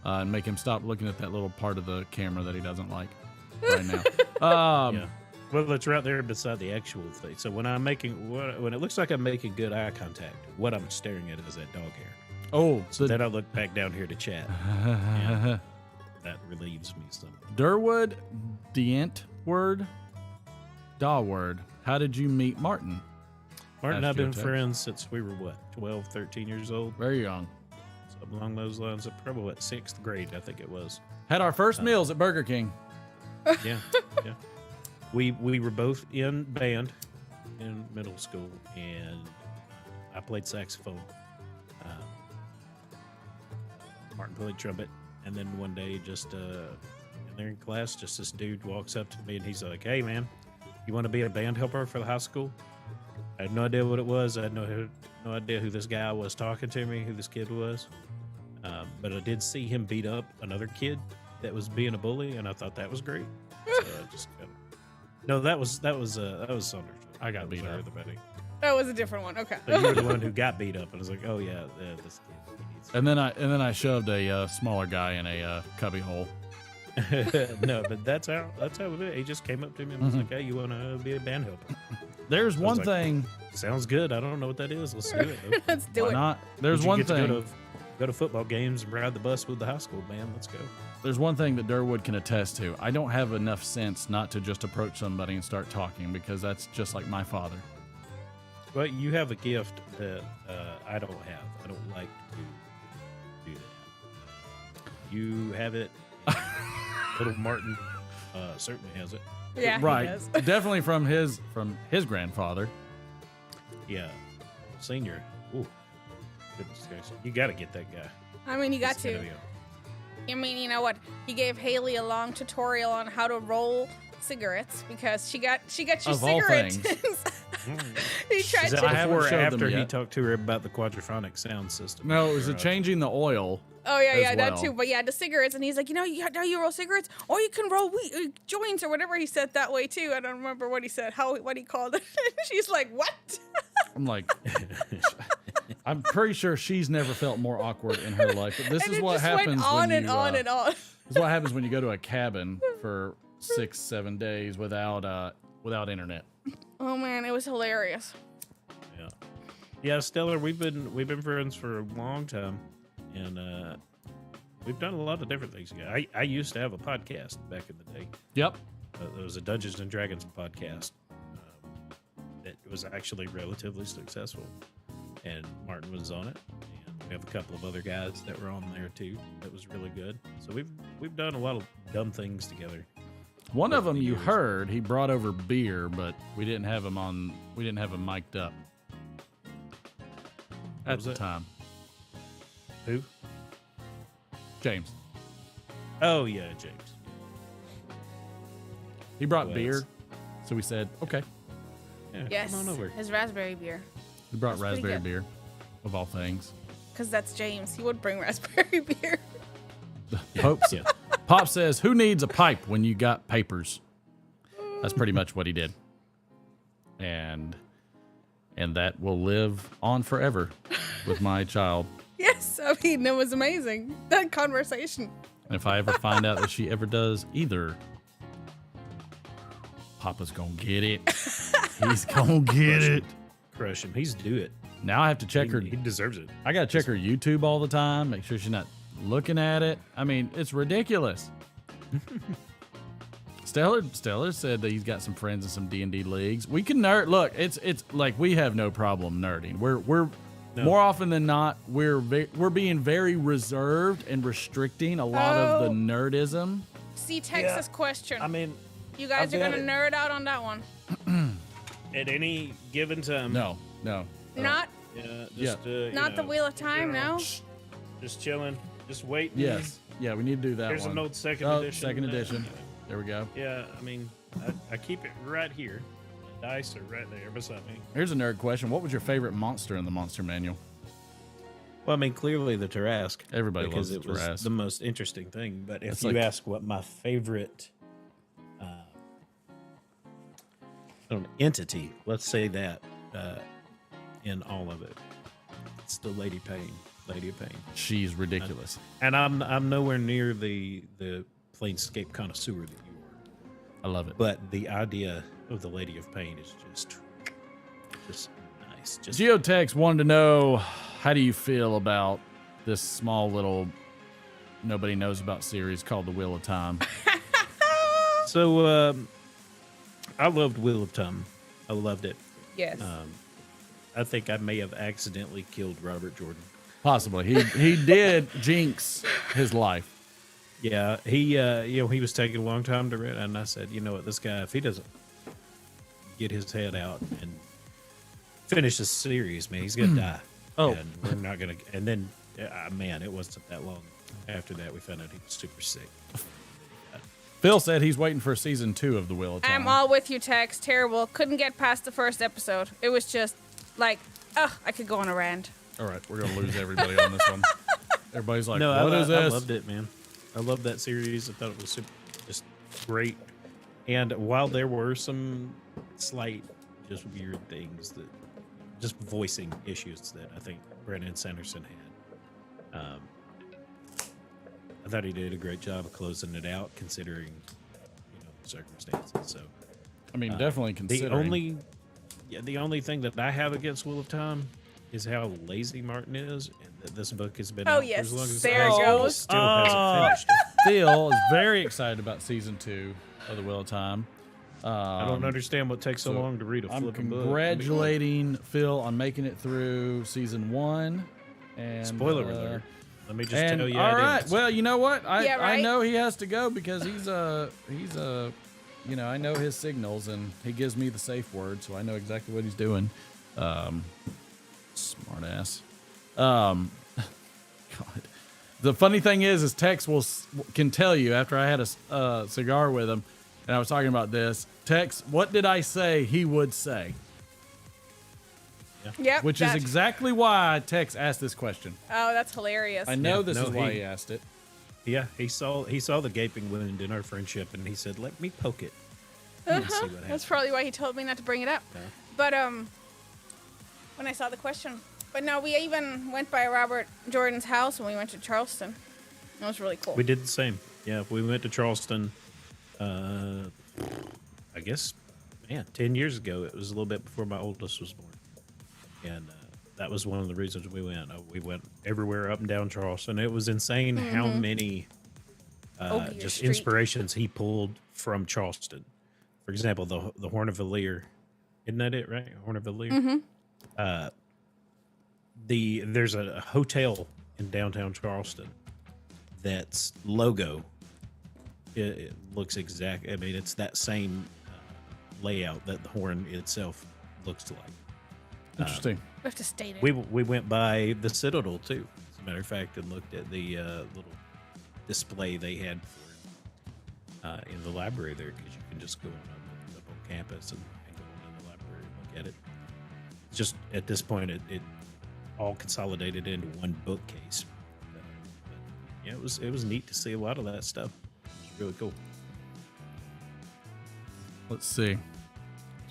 And make him stop looking at that little part of the camera that he doesn't like right now. Yeah. Well, it's right there beside the actual thing. So when when it looks like I'm making good eye contact, what I'm staring at is that dog hair. Oh, so then I look back down here to chat. Yeah. that relieves me some. Durwood, Dientward, Dawward. How did you meet Martin? Martin and Asked I've been Geotex. friends since we were, 12, 13 years old? Very young. Something along those lines. Probably, 6th grade, I think it was. Had our first meals at Burger King. Yeah, yeah. We were both in band in middle school, and I played saxophone. Martin played trumpet, and then one day, just in there in class, just this dude walks up to me, and he's like, "Hey, man, you want to be a band helper for the high school?" I had no idea what it was. I had no idea who this guy was talking to me, who this kid was. But I did see him beat up another kid that was being a bully, and I thought that was great. So I just no, that was Saunders. I got beat up. That was a different one. Okay. So you were the one who got beat up, and I was like, "Oh yeah, this kid." And then I shoved a smaller guy in a cubby hole. No, but that's how it is. He just came up to me and was like, "Hey, you want to be a band helper?" There's one like, thing. Sounds good. I don't know what that is. Let's do it. Though. Let's do Why it. not? There's Did you one get to thing. go to football games and ride the bus with the high school band. Let's go. There's one thing that Durwood can attest to. I don't have enough sense not to just approach somebody and start talking, because that's just like my father. Well, you have a gift that I don't have. I don't like to do that. You have it. Little Martin certainly has it. Yeah, Right. He does. Definitely from his grandfather. Yeah. Senior. Ooh. Goodness gracious. You got to get that guy. I mean, you got It's gotta to. be I mean, you know what? He gave Haley a long tutorial on how to roll cigarettes because she got you Of all cigarette things. tins. He tried Is that to. I haven't before or showed them after he yet. talked to her about the quadraphonic sound system? No, it was Or, changing the oil. Oh yeah, as yeah, that well. too. But yeah, the cigarettes, and he's like, how you roll cigarettes, or you can roll joints or whatever he said that way too. I don't remember what he said, what he called it. She's like, what? I'm like, I'm pretty sure she's never felt more awkward in her life. But this And is it what just happens went on when and you, on and on. This is what happens when you go to a cabin for 6-7 days without internet. Oh man, it was hilarious. Yeah. Yeah, Stellar, we've been friends for a long time, and we've done a lot of different things together. I used to have a podcast back in the day. Yep. There was a Dungeons and Dragons podcast that was actually relatively successful, and Martin was on it. And we have a couple of other guys that were on there too. That was really good. So we've done a lot of dumb things together. One of them the you years. heard, he brought over beer, but we didn't have him mic'd up at was the it? time. Who? James. Oh yeah, James. He brought Who beer, else? so we said, okay. Yeah, Yes, come on over. his raspberry beer. He brought That's pretty raspberry good. beer, of all things. Because that's James. He would bring raspberry beer. Yeah. Pop says, who needs a pipe when you got papers? That's pretty much what he did. And that will live on forever with my child. Yes, I mean, it was amazing. That conversation. And if I ever find out that she ever does either, Papa's gonna get it. He's gonna get it. Crush him. He's due it. Now I have to check her. He deserves it. I gotta check her YouTube all the time, make sure she's not looking at it. I mean, it's ridiculous. Stellar said that he's got some friends in some D&D leagues. We can nerd. Look, it's like we have no problem nerding. We're No. more often than not we're being very reserved and restricting a lot of the Oh. nerdism. See, Texas question. I mean, you guys I've are got going to it. nerd out on that one. at any given time. No. Not Just, not the Wheel of Time, no? Just chilling. Just waiting. Yes. Yeah, we need to do that Here's one. an old second Oh, edition. second edition. There we go. Yeah, I mean, I keep it right here. The dice are right there beside me. Here's a nerd question. What was your favorite monster in the monster manual? Well, I mean, clearly the Tarrasque. Everybody because loves it the was Tarrasque. the most interesting thing. But if It's you like- ask what my favorite entity, let's say that, in all of it, it's the Lady of Pain. She's ridiculous. And I'm nowhere near the Planescape connoisseur that you are. I love it. But the idea of the Lady of Pain is just nice. Just Geotex wanted to know, how do you feel about this small little nobody knows about series called The Wheel of Time. So I loved Wheel of Time. I loved it. Yes. I think I may have accidentally killed Robert Jordan. Possibly. He did jinx his life. Yeah, he was taking a long time to read, and I said, you know what, this guy, if he doesn't get his head out and finish this series, man, he's gonna die. Oh. And we're not gonna. And then, man, it wasn't that long after that we found out he was super sick. Phil said he's waiting for season 2 of The Wheel of Time. I'm all with you, Tex. Terrible. Couldn't get past the first episode. It was just like, I could go on a rant. All right, we're gonna lose everybody on this one. Everybody's like, No, "What is I this?" loved it, man. I loved that series. I thought it was super, just great. And while there were some slight, just weird things that, just voicing issues that I think Brandon Sanderson had, I thought he did a great job of closing it out, considering the circumstances. So, I mean, definitely considering. The only thing that I have against Wheel of Time is how lazy Martin is, and that this book has been out for as long as there it it has, goes. still hasn't finished. Phil is very excited about season 2 of The Wheel of Time. I don't understand what takes so long to read a I'm flipping book. congratulating Phil on making it through season 1. And Spoiler alert. Let me just tell you. All right. Is. Well, you know what? Yeah, right? I know he has to go because he's I know his signals and he gives me the safe word, so I know exactly what he's doing. Smart ass. God. The funny thing is Tex can tell you after I had a cigar with him, and I was talking about this. Tex, what did I say he would say? Yep. Which is exactly why Tex asked this question. Oh, that's hilarious. I know this is why he asked it. Yeah, he saw the gaping wound in our friendship, and he said, "Let me poke it." And see what That's happens. probably why he told me not to bring it up. Yeah. But when I saw the question, but no, we even went by Robert Jordan's house when we went to Charleston. It was really cool. We did the same. Yeah, we went to Charleston. I guess, 10 years ago. It was a little bit before my oldest was born, and that was one of the reasons we went. We went everywhere up and down Charleston. It was insane how many just Street. inspirations he pulled from Charleston. For example, the Horn of Valere, isn't that it, right? Horn of Valere. There's a hotel in downtown Charleston that's logo. It looks exact. I mean, it's that same layout that the horn itself looks like. Interesting. We have to state it. We went by the Citadel too, as a matter of fact, and looked at the little display they had for in the library there, because you can just go up on campus and go in the library and look at it. It's just at this point, it all consolidated into one bookcase. But yeah, it was neat to see a lot of that stuff. It was really cool. Let's see. Do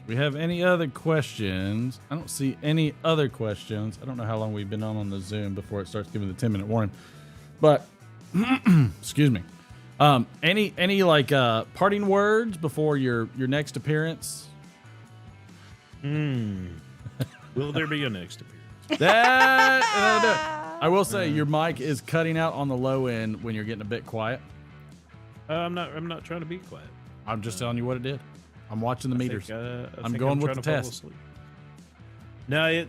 we have any other questions? I don't see any other questions. I don't know how long we've been on the Zoom before it starts giving the 10-minute warning. But excuse me. Any like parting words before your next appearance? Will there be a next appearance? I will say your mic is cutting out on the low end when you're getting a bit quiet. I'm not trying to be quiet. I'm just telling you what it did. I'm watching the meters. I'm think going with trying the to fall test. asleep. No, I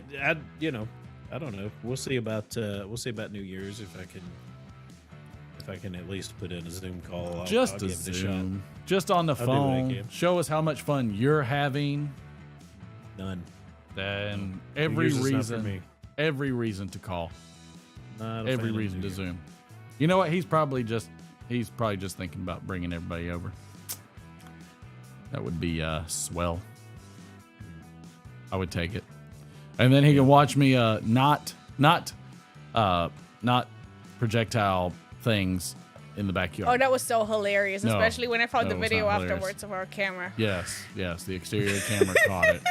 don't know. We'll see about New Year's if I can at least put in a Zoom call. I'll Just give a it a Zoom. shot. Just on the I'll do what I phone. can. Show us how much fun you're having. None. Then New every Year's is not for me. reason to call. Not a Every fan of reason New to Year. Zoom. You know what? He's probably just thinking about bringing everybody over. That would be swell. I would take it, and then he can watch me not projectile things in the backyard. Oh, that was so hilarious, No, especially when I found that the was video not hilarious. afterwards of our camera. Yes, the exterior camera caught it.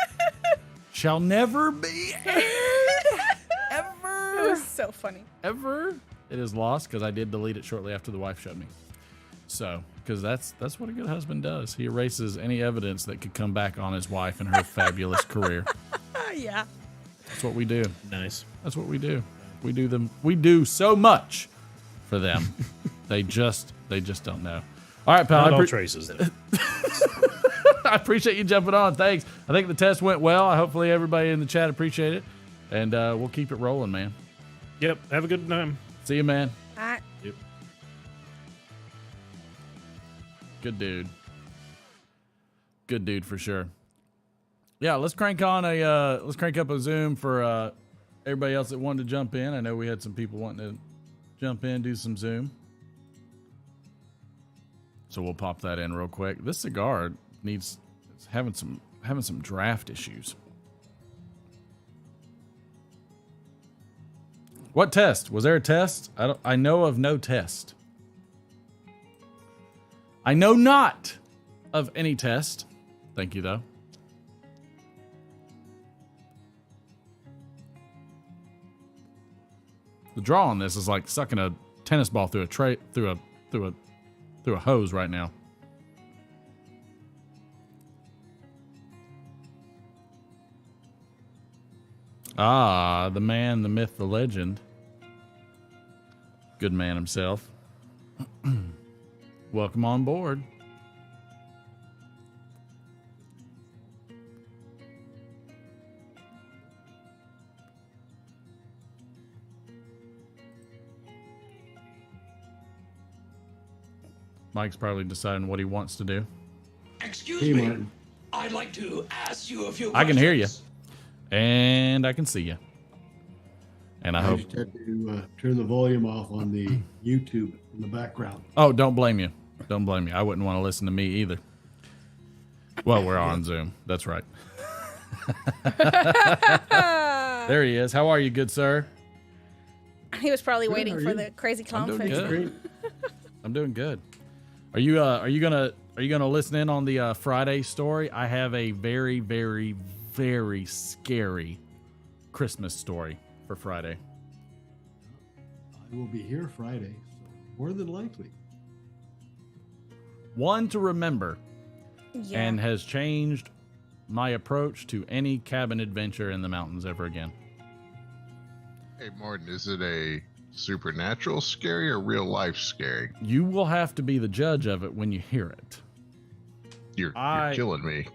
Shall never be aired. It was so funny. Ever. It is lost because I did delete it shortly after the wife showed me. So, because that's what a good husband does. He erases any evidence that could come back on his wife and her fabulous career. Yeah. That's what we do. Nice. That's what we do. We do so much for them. They just don't know. All right, pal. Not all traces, though. I appreciate you jumping on. Thanks. I think the test went well. Hopefully everybody in the chat appreciate it. And we'll keep it rolling, man. Yep. Have a good time. See you, man. All right. Yep. Good dude. Good dude for sure. Yeah, let's crank up a Zoom for everybody else that wanted to jump in. I know we had some people wanting to jump in, do some Zoom. So we'll pop that in real quick. This cigar needs having some draft issues. What test? Was there a test? I know of no test. I know not of any test. Thank you, though. The draw on this is like sucking a tennis ball through a hose right now. Ah, the man, the myth, the legend. Good man himself. Welcome on board. Mike's probably deciding what he wants to do. Excuse me. I'd like to ask you a few questions. I can hear you. And I can see you. And I hope. just had to turn the volume off on the YouTube in the background. Oh, don't blame you. Don't blame you. I wouldn't want to listen to me either. Well, we're on Zoom. That's right. There he is. How are you, good sir? He was probably waiting for the crazy clownfish. I'm doing good. Are you gonna listen in on the Friday story? I have a very, very, very scary Christmas story for Friday. I will be here Friday, so more than likely. One to remember, Yeah. and has changed my approach to any cabin adventure in the mountains ever again. Hey, Martin, is it a supernatural scary or real life scary? You will have to be the judge of it when you hear it. You're killing me.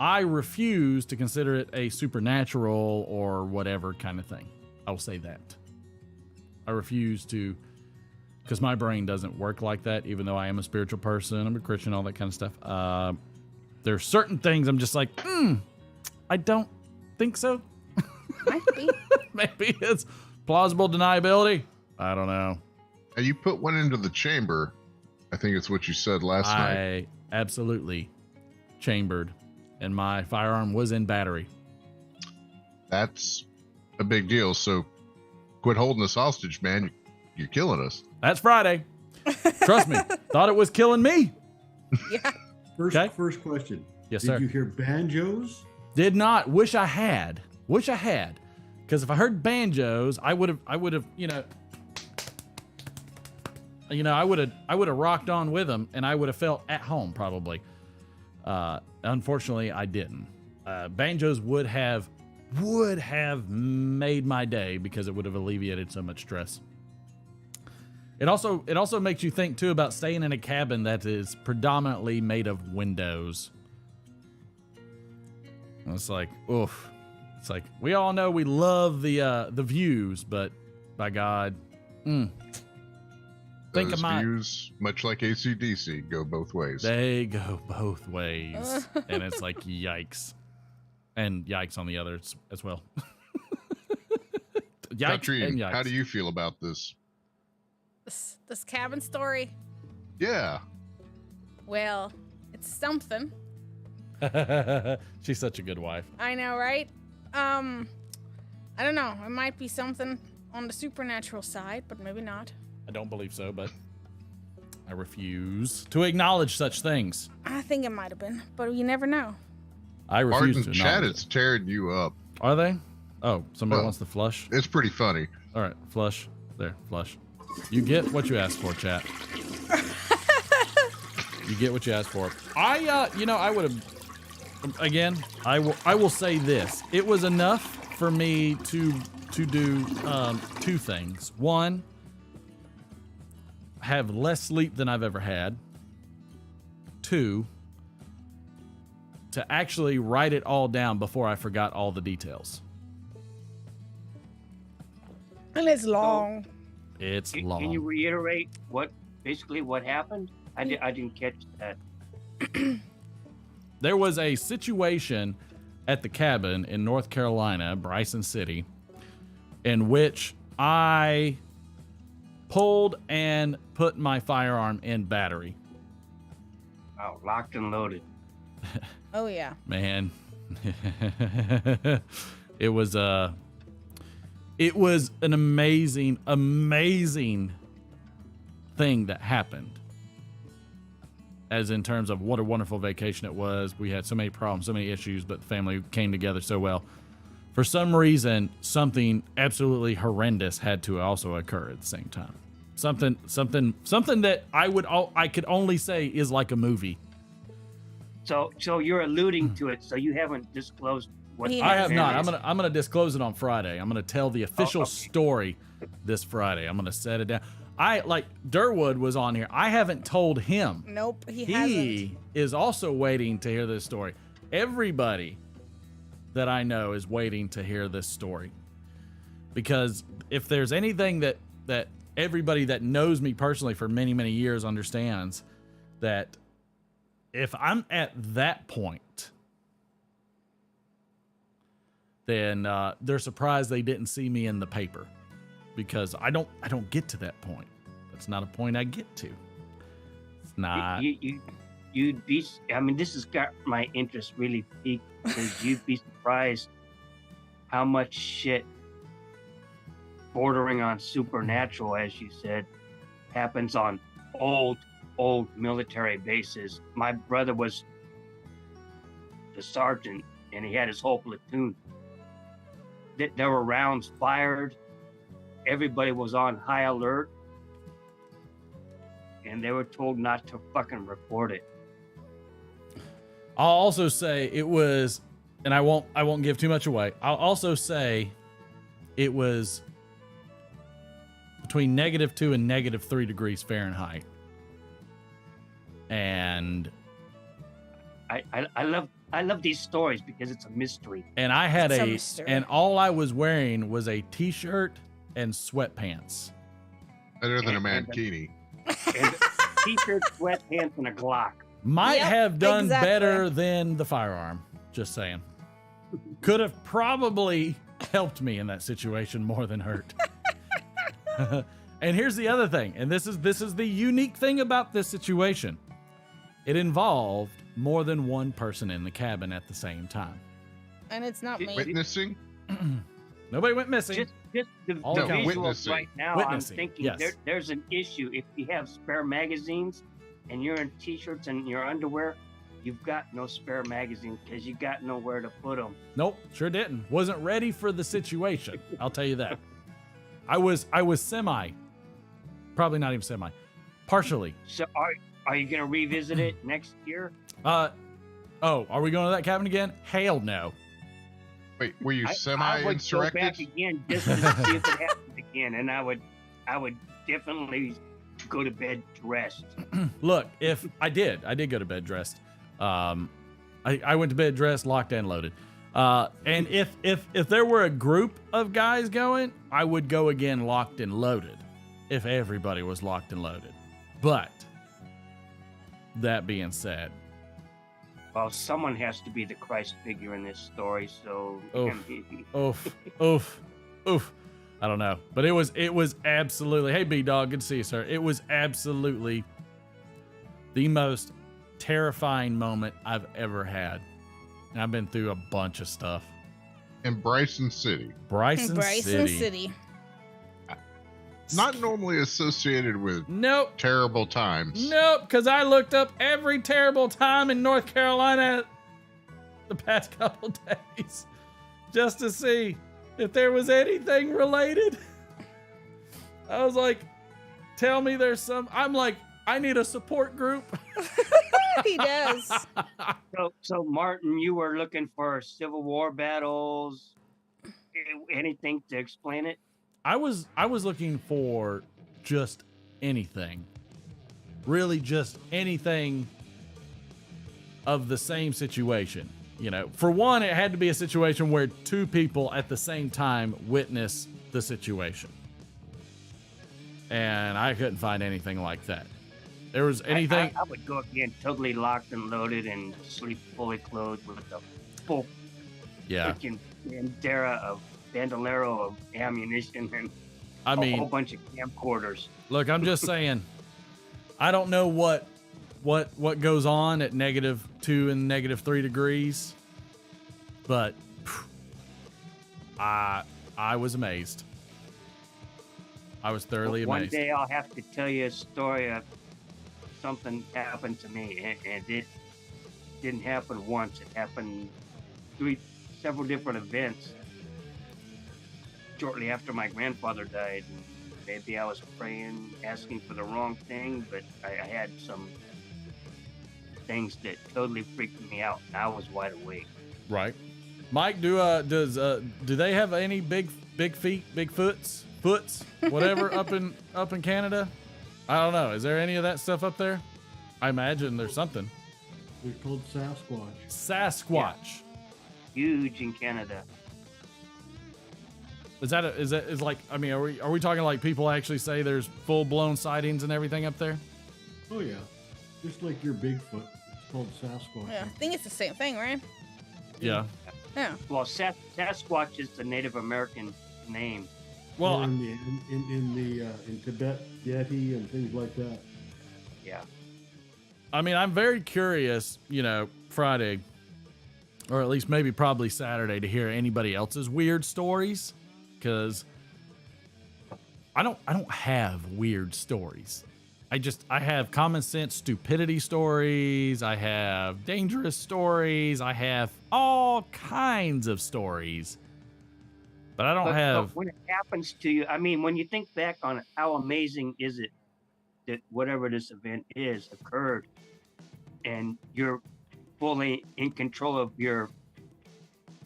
I refuse to consider it a supernatural or whatever kind of thing. I'll say that. I refuse to, because my brain doesn't work like that, even though I am a spiritual person, I'm a Christian, all that kind of stuff. There's certain things I'm just like, I don't think so. Might be. Maybe it's plausible deniability. I don't know. And you put one into the chamber. I think it's what you said last night. I absolutely chambered, and my firearm was in battery. That's a big deal. So quit holding us hostage, man. You're killing us. That's Friday. Trust me. Thought it was killing me. Yeah. First question. Yes, sir. Did you hear banjos? Did not. Wish I had. Because if I heard banjos, I would have, I would have rocked on with them, and I would have felt at home probably. Unfortunately, I didn't. Banjos would have made my day because it would have alleviated so much stress. It also makes you think too about staying in a cabin that is predominantly made of windows. And it's like, oof. It's like, we all know we love the views, but by God, think Those of my views, much like AC/DC, go both ways. They go both ways, and it's like yikes, and yikes on the others as well. Yikes Country, and yikes. how do you feel about this? This cabin story. Yeah. Well, it's something. She's such a good wife. I know, right? I don't know. It might be something on the supernatural side, but maybe not. I don't believe so, but I refuse to acknowledge such things. I think it might have been, but you never know. I refuse Martin, to chat acknowledge is tearing you up. Are they? Oh, somebody Well, wants to flush? It's pretty funny. All right, flush. There, flush. You get what you asked for, chat. You get what you asked for. I would have... Again, I will say this. It was enough for me to do two things. One, have less sleep than I've ever had. 2, to actually write it all down before I forgot all the details. And it's long. It's long. Can you reiterate basically what happened? I didn't catch that. There was a situation at the cabin in North Carolina, Bryson City, in which I pulled and put my firearm in battery. Oh, locked and loaded. Oh yeah. Man. It was an amazing thing that happened. As in terms of what a wonderful vacation it was. We had so many problems, so many issues, but the family came together so well. For some reason, something absolutely horrendous had to also occur at the same time. Something that I could only say is like a movie. So you're alluding to it. So you haven't disclosed what I have not. I'm gonna disclose it on Friday. I'm gonna tell the official story this Friday. I'm gonna set it down. Durwood was on here. I haven't told him. Nope, he hasn't. He is also waiting to hear this story. Everybody that I know is waiting to hear this story. Because if there's anything that everybody that knows me personally for many, many years understands, that if I'm at that point, then they're surprised they didn't see me in the paper, because I don't get to that point. That's not a point I get to. It's not. You'd be. I mean, this has got my interest really peaked, because you'd be surprised how much shit bordering on supernatural, as you said, happens on old military bases. My brother was the sergeant, and he had his whole platoon. There were rounds fired. Everybody was on high alert, and they were told not to fucking report it. I'll also say it was, and I won't give too much away. I'll also say it was between -2 and -3 degrees Fahrenheit. And I love these stories because it's a mystery. And I had and all I was wearing was a t-shirt and sweatpants. Better than a mankini. And t-shirt, sweatpants, and a Glock. Might have done better than the firearm. Just saying. Could have probably helped me in that situation more than hurt. And here's the other thing, and this is the unique thing about this situation. It involved more than one person in the cabin at the same time. And it's not me. Witnessing? Nobody went missing. Just the visuals right now, Witnessing. I'm thinking Yes. there's an issue. If you have spare magazines and you're in t-shirts and your underwear, you've got no spare magazines because you got nowhere to put them. Nope, sure didn't. Wasn't ready for the situation. I'll tell you that. I was probably not even semi, partially. So are you gonna revisit it next year? Are we going to that cabin again? Hell no. Wait, were you I would go semi-insurrected? back again just to see if it happens again, and I would definitely go to bed dressed. Look, if I did go to bed dressed. I went to bed dressed, locked and loaded. And if there were a group of guys going, I would go again locked and loaded. If everybody was locked and loaded. But that being said, Well, someone has to be the Christ figure in this story, so oof. I don't know, but it was absolutely. Hey, B Dog, good to see you, sir. It was absolutely the most terrifying moment I've ever had. And I've been through a bunch of stuff. In Bryson City. Bryson City. Not normally associated with terrible times. Nope, because I looked up every terrible time in North Carolina the past couple days just to see if there was anything related. I was like, tell me there's some. I'm like, I need a support group. He does. So Martin, you were looking for Civil War battles, anything to explain it? I was looking for just anything. Really just anything of the same situation. You know, for one, it had to be a situation where two people at the same time witness the situation. And I couldn't find anything like that. There was anything. I would go again totally locked and loaded and sleep fully clothed with a full freaking bandolero of ammunition and a whole bunch of camcorders. Look, I'm just saying, I don't know what goes on at -2 and -3 degrees, but I was amazed. I was thoroughly One amazed. day I'll have to tell you a story of something happened to me, and it didn't happen once. It happened several different events shortly after my grandfather died. Maybe I was praying, asking for the wrong thing, but I had some things that totally freaked me out, and I was wide awake. Right, Mike. Do they have any big feet, big foots, whatever up in Canada? I don't know. Is there any of that stuff up there? I imagine there's something. They're called Sasquatch. Sasquatch. Yeah. Huge in Canada. Is like, I mean, are we talking like people actually say there's full blown sightings and everything up there? Oh yeah, just like your Bigfoot. It's called Sasquatch. Yeah, I think it's the same thing, right? Yeah. Yeah. Well, Sasquatch is the Native American name. Well, in Tibet, Yeti and things like that. Yeah. I mean, I'm very curious, you know, Friday, or at least maybe probably Saturday, to hear anybody else's weird stories, because I don't have weird stories. I have common sense stupidity stories. I have dangerous stories. I have all kinds of stories. But I don't have. But when it happens to you, I mean, when you think back on how amazing is it that whatever this event is occurred, and you're fully in control of your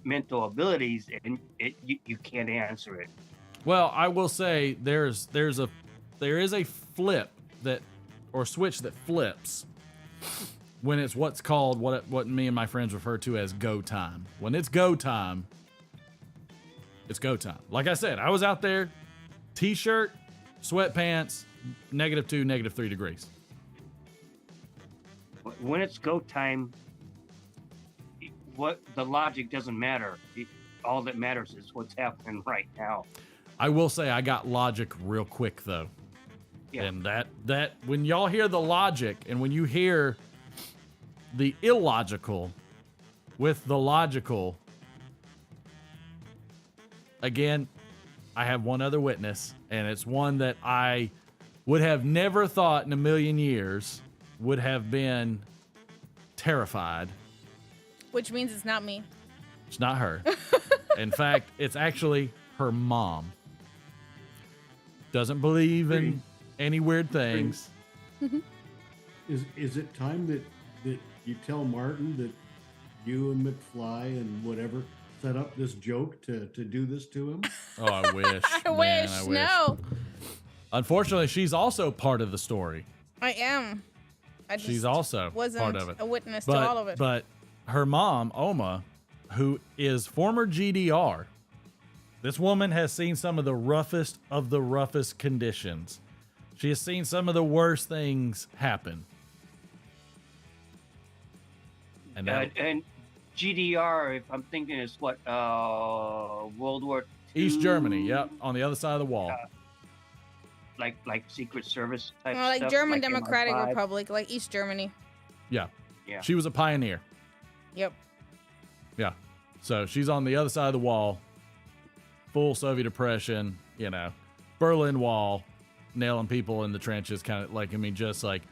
mental abilities, and you can't answer it. Well, I will say there is a flip or switch that flips when it's what's called what me and my friends refer to as go time. When it's go time, it's go time. Like I said, I was out there, t-shirt, sweatpants, -2, -3 degrees. When it's go time, what the logic doesn't matter. All that matters is what's happening right now. I will say I got logic real quick though. Yeah. And that when y'all hear the logic and when you hear the illogical with the logical, again, I have one other witness, and it's one that I would have never thought in a million years would have been terrified. Which means it's not me. It's not her. In fact, it's actually her mom. Doesn't believe in any weird things. Is it time that you tell Martin that you and McFly and whatever set up this joke to do this to him? Oh, I wish. I wish. No. Unfortunately, she's also part of the story. I am. She's also wasn't part of it. A witness to all of it. But her mom, Oma, who is former GDR, this woman has seen some of the roughest conditions. She has seen some of the worst things happen. And GDR, if I'm thinking, is what, World War II? East Germany, yep, on the other side of the wall. Like Secret Service type like stuff, German like Democratic MI5. Republic, like East Germany. Yeah. Yeah. She was a pioneer. Yep. Yeah. So she's on the other side of the wall, full Soviet oppression, you know, Berlin Wall, nailing people in the trenches, kind of like, I mean, just like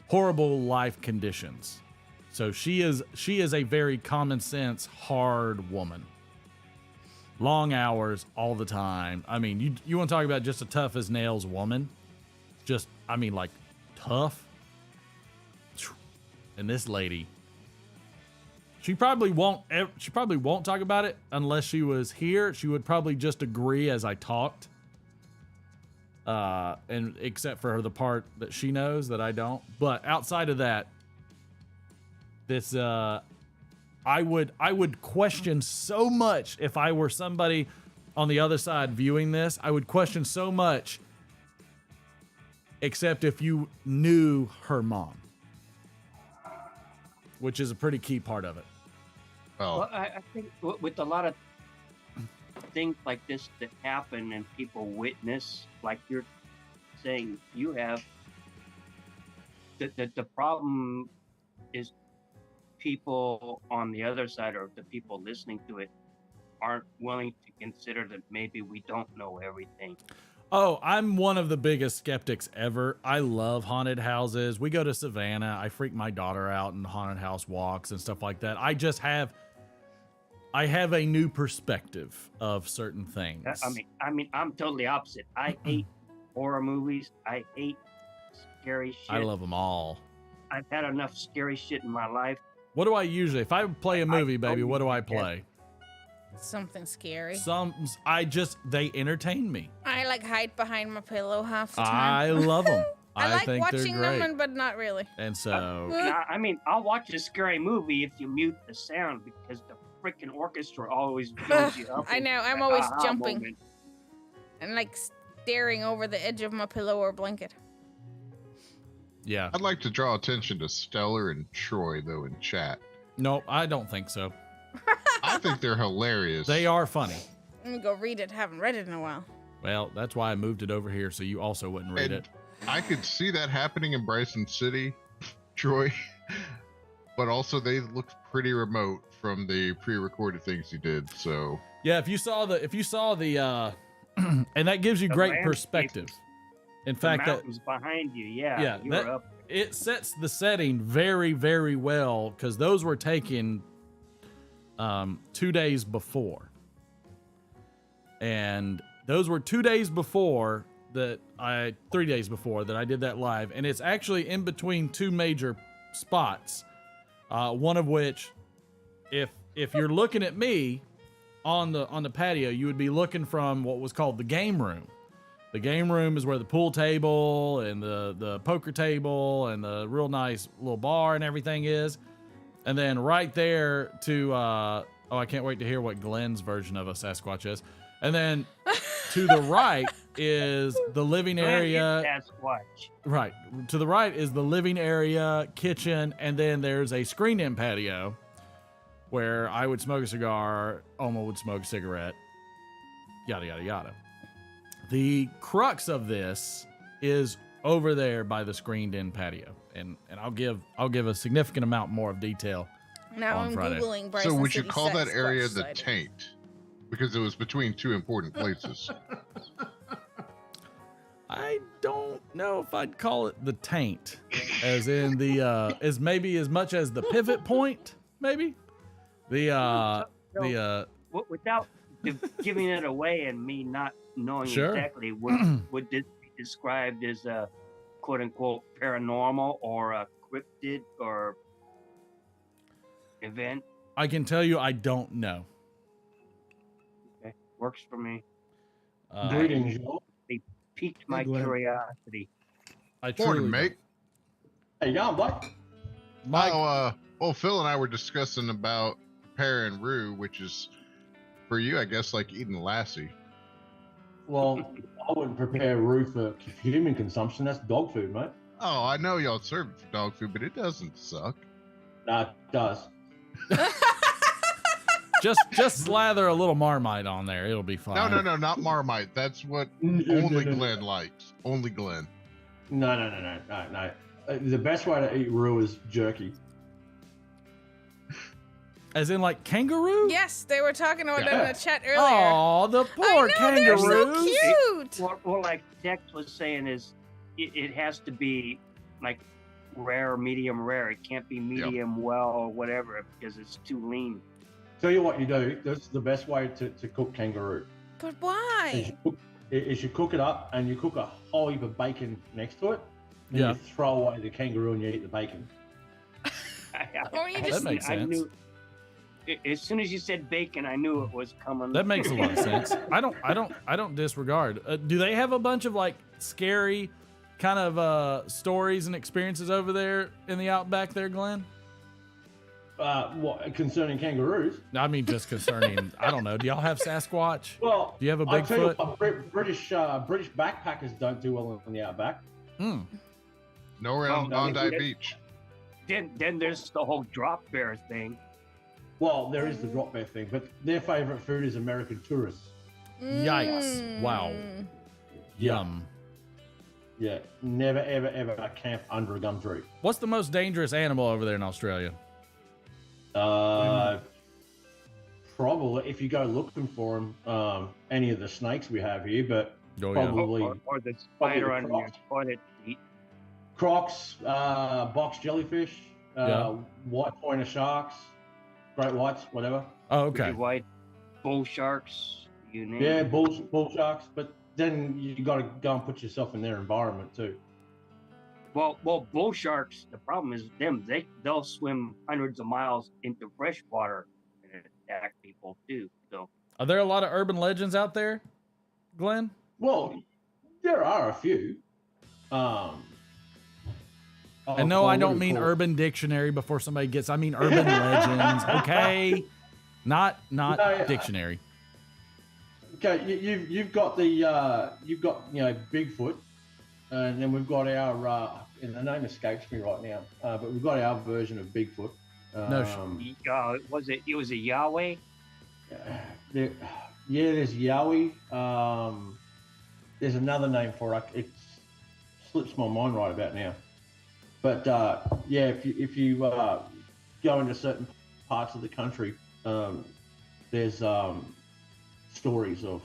horrible life conditions. So she is a very common sense, hard woman. Long hours all the time. I mean, you want to talk about just a tough as nails woman? Just, I mean, like tough. And this lady, she probably won't talk about it unless she was here. She would probably just agree as I talked. and except for the part that she knows that I don't. But outside of that, this I would question so much if I were somebody on the other side viewing this. I would question so much, except if you knew her mom, which is a pretty key part of it. Well, I think with a lot of things like this that happen and people witness, like you're saying you have, the problem is people on the other side, or the people listening to it, aren't willing to consider that maybe we don't know everything. Oh, I'm one of the biggest skeptics ever. I love haunted houses. We go to Savannah. I freak my daughter out in haunted house walks and stuff like that. I have a new perspective of certain things. I mean, I'm totally opposite. I hate horror movies. I hate scary shit. I love them all. I've had enough scary shit in my life. What do I usually, if I play a movie, baby, what do I play? Something scary. They entertain me. I like hide behind my pillow half the time. I love them. I like think watching they're great. them, but not really. And so, I mean, I'll watch a scary movie if you mute the sound, because the freaking orchestra always builds you up. I know. I'm always jumping and like staring over the edge of my pillow or blanket. Yeah. I'd like to draw attention to Stellar and Troy, though, in chat. No, I don't think so. I think they're hilarious. They are funny. Let me go read it. Haven't read it in a while. Well, that's why I moved it over here, so you also wouldn't read it. I could see that happening in Bryson City, Troy, but also they looked pretty remote from the pre-recorded things he did. So yeah, if you saw the, and that gives you great perspective. In fact, that was behind you. Yeah, you were up. It sets the setting very, very well, because those were taken 2 days before, and those were 2 days before 3 days before that I did that live, and it's actually in between two major spots. One of which, if you're looking at me on the patio, you would be looking from what was called the game room. The game room is where the pool table and the poker table and the real nice little bar and everything is. And then right there to, I can't wait to hear what Glenn's version of a Sasquatch is. And then to the right is the living area. Sasquatch. Right. To the right is the living area, kitchen, and then there's a screened-in patio where I would smoke a cigar, Oma would smoke a cigarette, yada, yada, yada. The crux of this is over there by the screened-in patio, and I'll give a significant amount more of detail. Now on I'm Friday. Googling Bryson So would you City call that Sasquatch area the sighting. taint? Because it was between two important places. I don't know if I'd call it the taint, as in the as maybe as much as the pivot point, maybe without giving it away and me not knowing Sure. exactly would this be described as a quote unquote paranormal or a cryptid or event. I can tell you I don't know. Okay, works for me. Greetings, y'all. They piqued my Hey, Glenn. curiosity. I truly Morning, mate. Hey, y'all, what? Mike, Well, Phil and I were discussing about pear and rue, which is for you, I guess, like eating lassie. Well, I wouldn't prepare roux for human consumption. That's dog food, mate. Oh, I know y'all serve it for dog food, but it doesn't suck. Nah, it does. just slather a little Marmite on there. It'll be fine. No, not Marmite. That's what only Glenn likes. Only Glenn. No. The best way to eat roux is jerky. As in like kangaroo? Yes, they were talking about that in the chat earlier. Oh, the poor They're so kangaroos. cute. Well, like Tex was saying, is it has to be like rare, medium rare. It can't be medium well or whatever because it's too lean. Tell you what you do. That's the best way to cook kangaroo. But why? Is you cook it up and you cook a whole heap of bacon next to it. And Yeah. you throw away the kangaroo and you eat the bacon. Or you just That makes I sense. knew, as soon as you said bacon, I knew it was coming. That makes a lot of sense. I don't disregard. Do they have a bunch of like scary kind of stories and experiences over there in the outback there, Glenn? What concerning kangaroos? I mean, just concerning. I don't know. Do y'all have Sasquatch? Well, do you have a I tell you Bigfoot? what, British backpackers don't do well in the outback. Nowhere on Bondi Beach. Then there's the whole drop bear thing. Well, there is the drop bear thing, but their favorite food is American tourists. Yikes! Wow. Yum. Yeah, never ever camp under a gum tree. What's the most dangerous animal over there in Australia? Probably if you go looking for them, any of the snakes we have here, but probably or the spider under your toilet seat. Crocs, box jellyfish, white pointer sharks, great whites, whatever. Oh, okay. Pretty white bull sharks, you name Yeah, it. bull sharks, but then you got to go and put yourself in their environment too. Well, bull sharks. The problem is they'll swim hundreds of miles into fresh water and attack people too. So, are there a lot of urban legends out there, Glenn? Well, there are a few. And no, I don't mean Urban Dictionary before somebody gets. I mean urban legends. Okay, not dictionary. Okay, you've got Bigfoot, and then we've got our and the name escapes me right now, but we've got our version of Bigfoot. was it a Yahweh? There's Yowie. There's another name for it. It slips my mind right about now. But if you go into certain parts of the country, there's stories of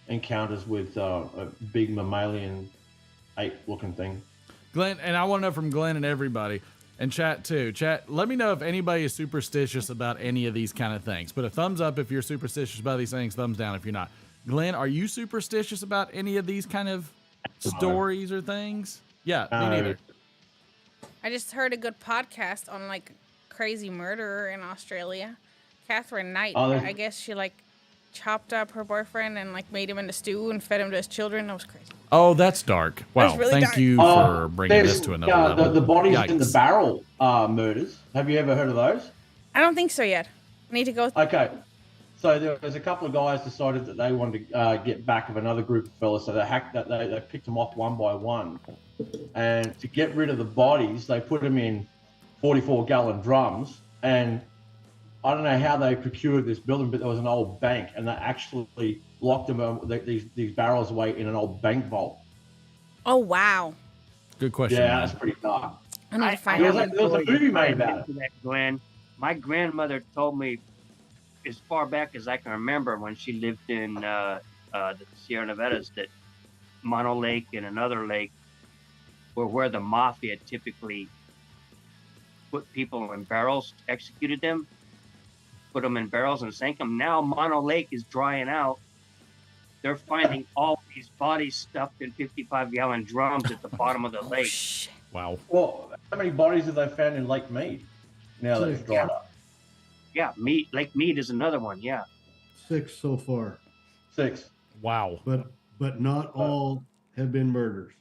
encounters with a big mammalian ape-looking thing. Glenn, and I want to know from Glenn and everybody, and chat too. Chat, let me know if anybody is superstitious about any of these kind of things. Put a thumbs up if you're superstitious about these things, thumbs down if you're not. Glenn, are you superstitious about any of these kind of stories or things? Yeah, me neither. I just heard a good podcast on like crazy murderer in Australia. Catherine Knight. I guess she like chopped up her boyfriend and like made him into stew and fed him to his children. That was crazy. Oh, that's dark. Wow. Really Thank dark. you for bringing this to another level. The bodies Yikes. in the barrel murders. Have you ever heard of those? I don't think so yet. I need to go. Okay. So there was a couple of guys decided that they wanted to get back of another group of fellas. So they picked them off one by one. And to get rid of the bodies, they put them in 44-gallon drums. And I don't know how they procured this building, but there was an old bank, and they actually locked them these barrels away in an old bank vault. Oh wow! Good question. Yeah, man. that's pretty dark. I need to find There out. was a movie made about it. That, Glenn, my grandmother told me as far back as I can remember when she lived in the Sierra Nevadas that Mono Lake and another lake were where the mafia typically put people in barrels, executed them, put them in barrels and sank them. Now Mono Lake is drying out. They're finding all these bodies stuffed in 55-gallon drums at the bottom of the lake. Wow. Well, how many bodies have they found in Lake Mead now that it's dried up? Yeah, Lake Mead is another one. Yeah. 6 so far. 6. Wow. But not all have been murders.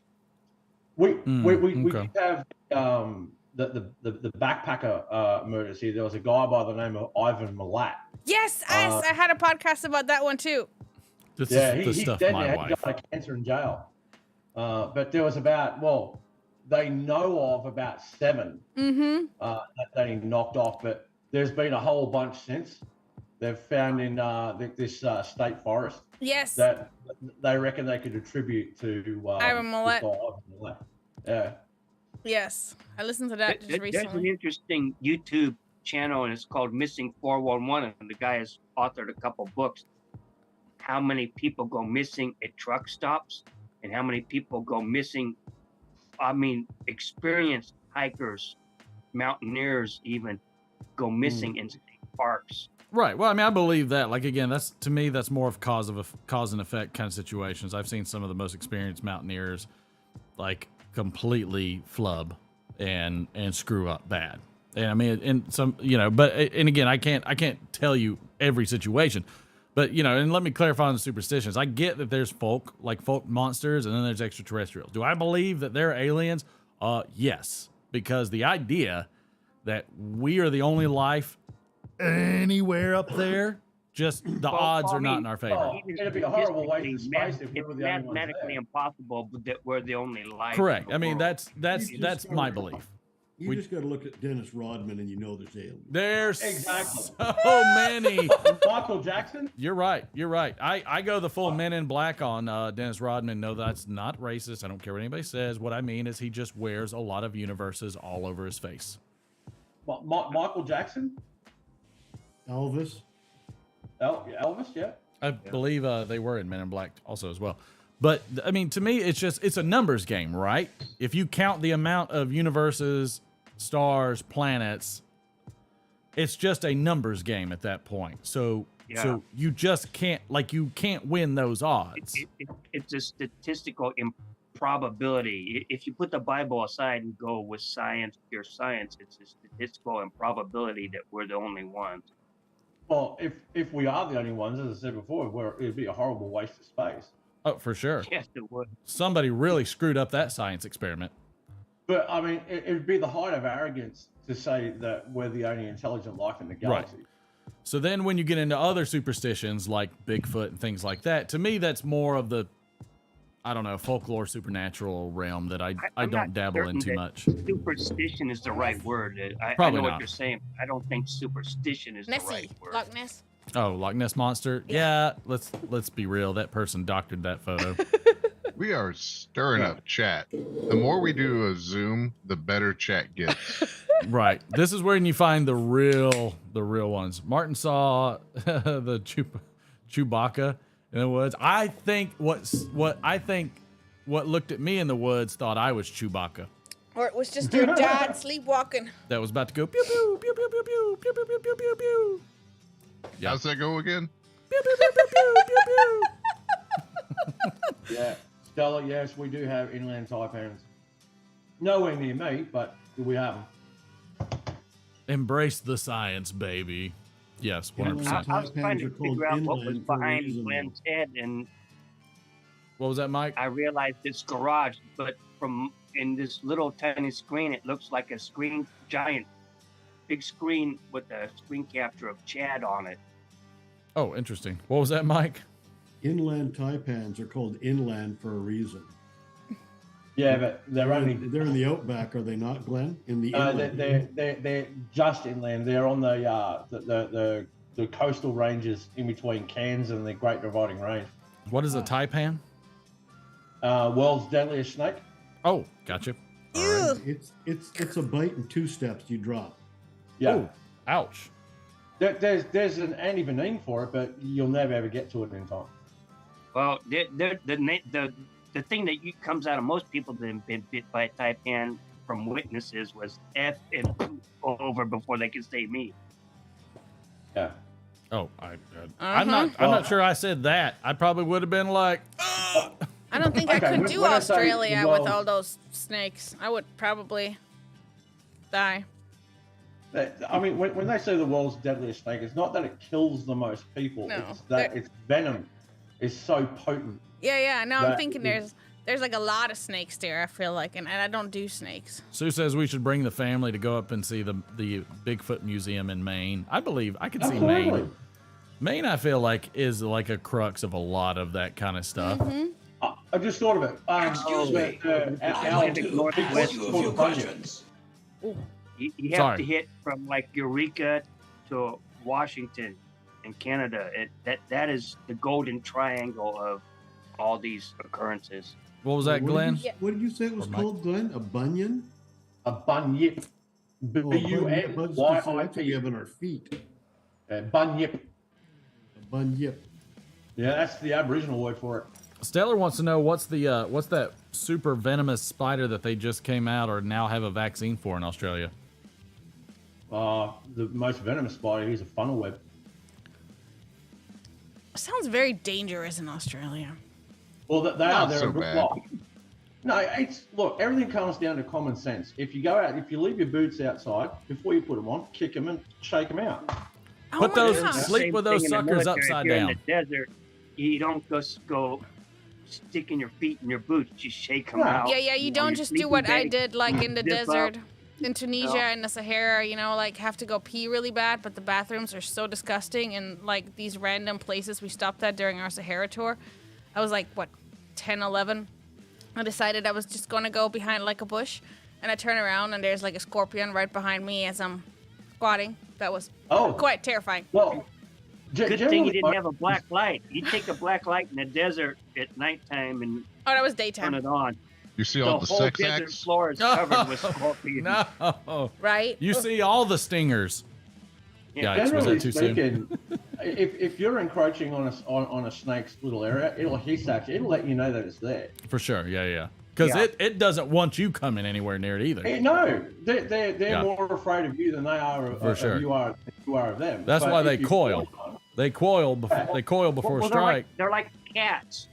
We okay. have the backpacker murders here. There was a guy by the name of Ivan Milat. Yes, I had a podcast about that one too. This Yeah, is the he's stuff dead my now. wife. He died of cancer in jail. But there was they know of about 7 that they knocked off, but there's been a whole bunch since. They've found in this state forest. Yes. That they reckon they could attribute to Ivan Milat. Ivan Milat. Yeah. Yes, I listened to that just There's an recently. interesting YouTube channel, and it's called Missing 411, and the guy has authored a couple books. How many people go missing at truck stops, and how many people go missing? I mean, experienced hikers, mountaineers, even go missing in state parks. Right. Well, I mean, I believe that. Like again, that's to me, that's more of cause and effect kind of situations. I've seen some of the most experienced mountaineers, like completely flub and screw up bad. And I mean, and some, but and again, I can't tell you every situation, But, you know, and let me clarify on the superstitions. I get that there's folk monsters, and then there's extraterrestrials. Do I believe that they're aliens? Yes. Because the idea that we are the only life anywhere up there, just the odds are not in our favor. It'd be a horrible waste of space if we were the only ones mathematically impossible, but that we're the only life. Correct. I mean, that's my belief. You just got to look at Dennis Rodman and you know there's aliens. There's Exactly. so many. Michael Jackson? You're right. I go the full Men in Black on Dennis Rodman. No, that's not racist. I don't care what anybody says. What I mean is he just wears a lot of universes all over his face. Michael Jackson? Elvis? Elvis, yeah. I believe they were in Men in Black also as well. But, I mean, to me, it's a numbers game, right? If you count the amount of universes, stars, planets, it's just a numbers game at that point. So you just can't win those odds. It's a statistical improbability. If you put the Bible aside and go with pure science, it's a statistical improbability that we're the only ones. Well, if we are the only ones, as I said before, it'd be a horrible waste of space. Oh, for sure. Yes, it would. Somebody really screwed up that science experiment. But, I mean, it would be the height of arrogance to say that we're the only intelligent life in the galaxy. Right. So then when you get into other superstitions like Bigfoot and things like that, to me, that's more of the, I don't know, folklore, supernatural realm that I don't dabble in too much. Superstition is the right word. I know what you're saying. I don't think superstition is the right word. Loch Ness. Oh, Loch Ness Monster? Yeah, let's be real. That person doctored that photo. We are stirring up chat. The more we do a Zoom, the better chat gets. Right. This is where you find the real ones. Martin saw the Chewbacca in the woods. I think what looked at me in the woods thought I was Chewbacca. Or it was just your dad sleepwalking. That was about to go pew pew pew pew pew pew pew pew pew pew pew pew. Yeah. How's that go again? Pew pew pew pew pew pew pew. Yeah. Stella, yes, we do have inland taipans. Nowhere near me, but we have them. Embrace the science, baby. Yes, 100%. I was trying to figure out what was behind Glenn's head, and what was that, Mike? I realized it's garage, but in this little tiny screen, it looks like a giant, big screen with a screen capture of Chad on it. Oh, interesting. What was that, Mike? Inland taipans are called inland for a reason. Yeah, but they're in the outback, are they not, Glenn? In the inland. They're just inland. They're on the coastal ranges in between Cairns and the Great Dividing Range. What is a taipan? World's deadliest snake. Oh, gotcha. Right. It's a bite in 2 steps you drop. Yeah. Ooh, ouch. There's an anti-venin for it, but you'll never ever get to it in time. Well, the thing that comes out of most people that have been bit by a taipan from witnesses was F and over before they could say me. Yeah. Oh, I'm not sure I said that. I probably would have been like, I don't think I could do Australia with all those snakes. I would probably die. I mean, when they say the world's deadliest snake, it's not that it kills the most people. No, it's that its venom is so potent. Yeah. No, I'm thinking there's like a lot of snakes there, I feel like, and I don't do snakes. Sue says we should bring the family to go up and see the Bigfoot Museum in Maine. I believe I could see Maine. Maine, I feel like, is like a crux of a lot of that kind of stuff. Mm-hmm. I just thought of it. Excuse me. I'd like to ask you a few questions. You have to hit from like Eureka to Washington and Canada. That is the golden triangle of all these occurrences. What was that, Glenn? What did you say it was called, Glenn? A bunion? A bunyip. B-U-N-Y-I-P. We have in our feet. Bunyip. A bunyip. Yeah, that's the Aboriginal word for it. Stellar wants to know what's that super venomous spider that they just came out or now have a vaccine for in Australia? The most venomous spider is a funnel web. Sounds very dangerous in Australia. Well, they're so a good bad. block. No, look, everything comes down to common sense. If you go out, if you leave your boots outside before you put them on, kick them and shake them out. Put my those, gosh. sleep Same with those thing in the suckers military. upside If you're down. in the desert, you don't just go sticking your feet in your boots. You shake them out. Yeah, you don't your just do sleeping what I bag, did, like in the zip up. desert, in Tunisia, No. in the Sahara, like have to go pee really bad, but the bathrooms are so disgusting in like these random places we stopped at during our Sahara tour. I was like, what, 10, 11? I decided I was just going to go behind like a bush, and I turn around and there's like a scorpion right behind me as I'm squatting. That was quite terrifying. Well, good thing you didn't have a black light. You take a black light in the desert at nighttime and that was daytime. Turn it on. You see all the whole sex desert acts? floor is covered with scorpions. No. Right? You see all the stingers. Yikes, was that too soon? if you're encroaching on a snake's little area, it'll let you know that it's there. For sure, yeah. Because it doesn't want you coming anywhere near it either. No, they're more afraid of you than they are of you are of them. That's But why if they you coil. They coil before strike. They're like cats.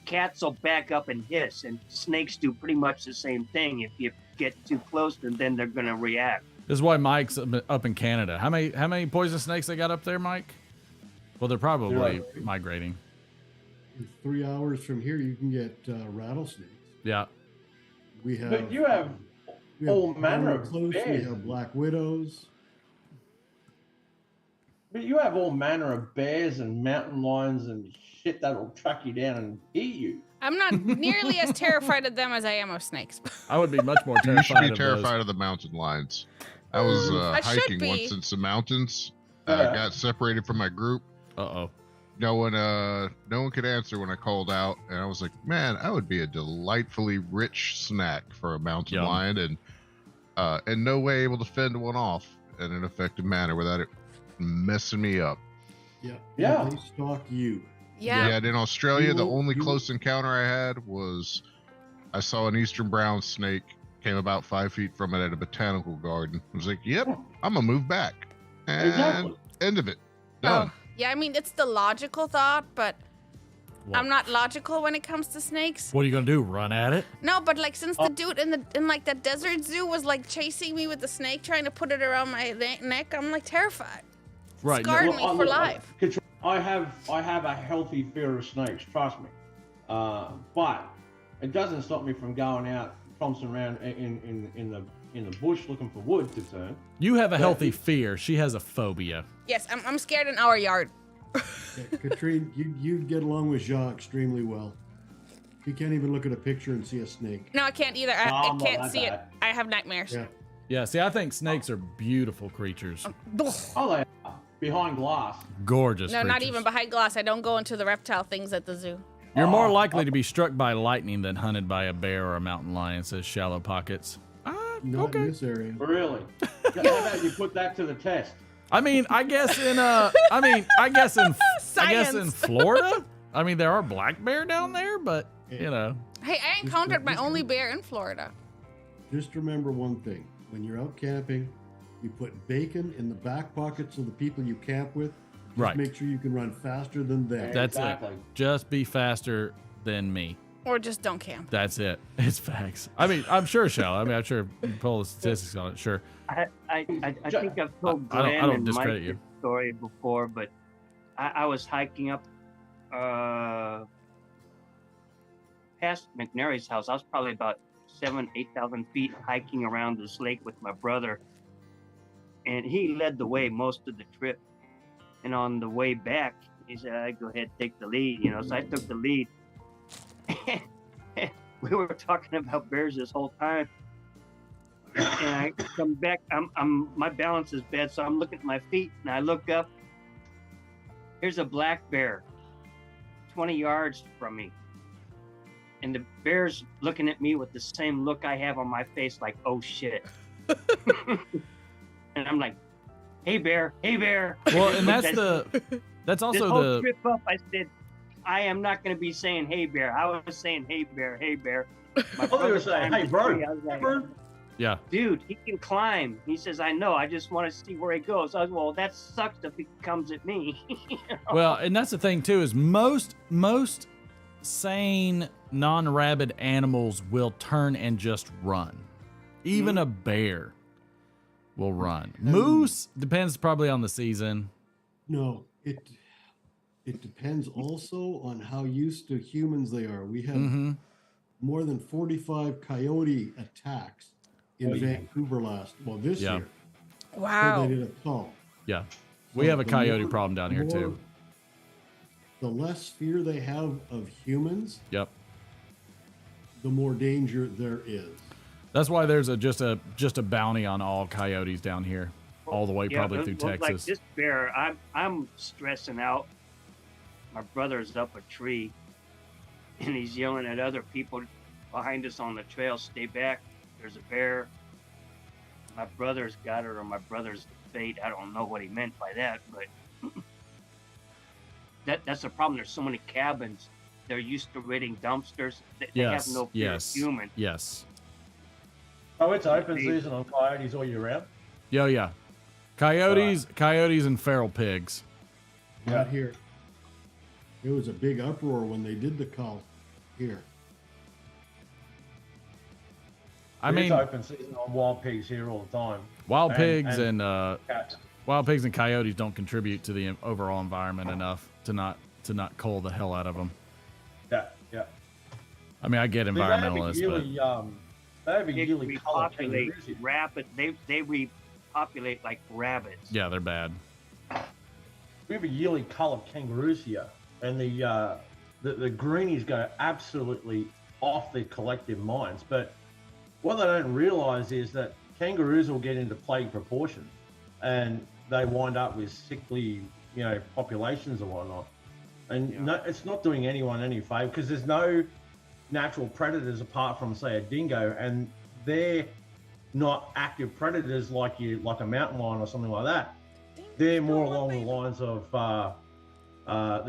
Cats will back up and hiss, and snakes do pretty much the same thing. If you get too close, then they're going to react. This is why Mike's up in Canada. How many poison snakes they got up there, Mike? Well, they're probably migrating. In 3 hours from here, you can get rattlesnakes. Yeah. We have. But you have all manner of close. We bears. have black widows. But you have all manner of bears and mountain lions and shit that'll track you down and eat you. I'm not nearly as terrified of them as I am of snakes. I would be much more You terrified should be terrified of the mountain lions. I was I should hiking be. once in some mountains. I got separated from my group. Uh-oh. No one could answer when I called out, and I was like, man, I would be a delightfully rich snack for a mountain lion, and in no way able to fend one off in an effective manner without it messing me up. Yeah. They stalk you. Yeah. And in Australia, the only close encounter I had was I saw an eastern brown snake, came about 5 feet from it at a botanical garden. I was like, yep, I'm gonna move back. And end of it. Done. Yeah, I mean, it's the logical thought, but I'm not logical when it comes to snakes. What are you gonna do? Run at it? No, but like since the dude in like that desert zoo was like chasing me with the snake, trying to put it around my neck, I'm like terrified. Right. Scarred me for life. I have a healthy fear of snakes, trust me. But it doesn't stop me from going out, tromping around in the bush looking for wood to turn. You have a healthy fear. She has a phobia. Yes, I'm scared in our yard. Katrine, you get along with Jean extremely well. He can't even look at a picture and see a snake. No, I can't either. I can't see it. I have nightmares. Yeah, see, I think snakes are beautiful creatures. Oh, they are. Behind glass. Gorgeous No, creatures. not even behind glass. I don't go into the reptile things at the zoo. You're more likely to be struck by lightning than hunted by a bear or a mountain lion, says Shallow Pockets. Not in this area. Really? How about you put that to the test? I mean, I guess in Florida. I mean, there are black bear down there, but you know. Hey, I encountered my only bear in Florida. Just remember one thing. When you're out camping, you put bacon in the back pockets of the people you camp with. Just Right. make sure you can run faster than them. That's it. Just be faster than me. Or just don't camp. That's it. It's facts. I mean, I'm sure, Shallow. I mean, I'm sure you can pull the statistics on it. Sure. I think I've told I Glenn don't and discredit Mike you. this story before, but I was hiking up past McNary's house. I was probably about 8,000 feet hiking around this lake with my brother, and he led the way most of the trip. And on the way back, he said, "I go ahead, take the lead," So I took the lead. We were talking about bears this whole time. And I come back, my balance is bad, so I'm looking at my feet, and I look up. Here's a black bear, 20 yards from me. And the bear's looking at me with the same look I have on my face, like, oh shit. And I'm like, hey bear. Well, and that's this also whole the trip up, I said, I am not going to be saying hey bear. I was saying hey bear. My thought you were saying, hey, bro. I was like, yeah. dude, he can climb. He says, I know. I just want to see where he goes. I was, well, that sucks if he comes at me. Well, and that's the thing too is most sane non-rabid animals will turn and just run. Even a bear will run. Moose depends probably on the season. No, it depends also on how used to humans they are. We had more than 45 coyote attacks in Vancouver this Yeah. year. Wow. So they did a call. Yeah. We have a coyote problem down here too. The less fear they have of humans, Yep. the more danger there is. That's why there's just a bounty on all coyotes down here, all the way probably through Texas. Like this bear, I'm stressing out. My brother's up a tree, and he's yelling at other people behind us on the trail, "Stay back! There's a bear." My brother's got it, or my brother's fate. I don't know what he meant by that, but that's the problem. There's so many cabins. They're used to raiding dumpsters. They have no fear of human. Yes. Oh, it's open season on coyotes all year round? Yeah. Coyotes and feral pigs. Not here. It was a big uproar when they did the call here. It's open season on wild pigs here all the time. Wild pigs and coyotes don't contribute to the overall environment enough to not cull the hell out of them. Yeah. I mean, I get environmentalists, They repopulate rapid. They repopulate like rabbits. Yeah, they're bad. We have a yearly cull of kangaroos here, and the greenies go absolutely off their collective minds. But what they don't realise is that kangaroos will get into plague proportions, and they wind up with sickly, populations and whatnot. And no, it's not doing anyone any favour because there's no natural predators apart from, say, a dingo, and they're not active predators like a mountain lion or something like that. They're more along the lines of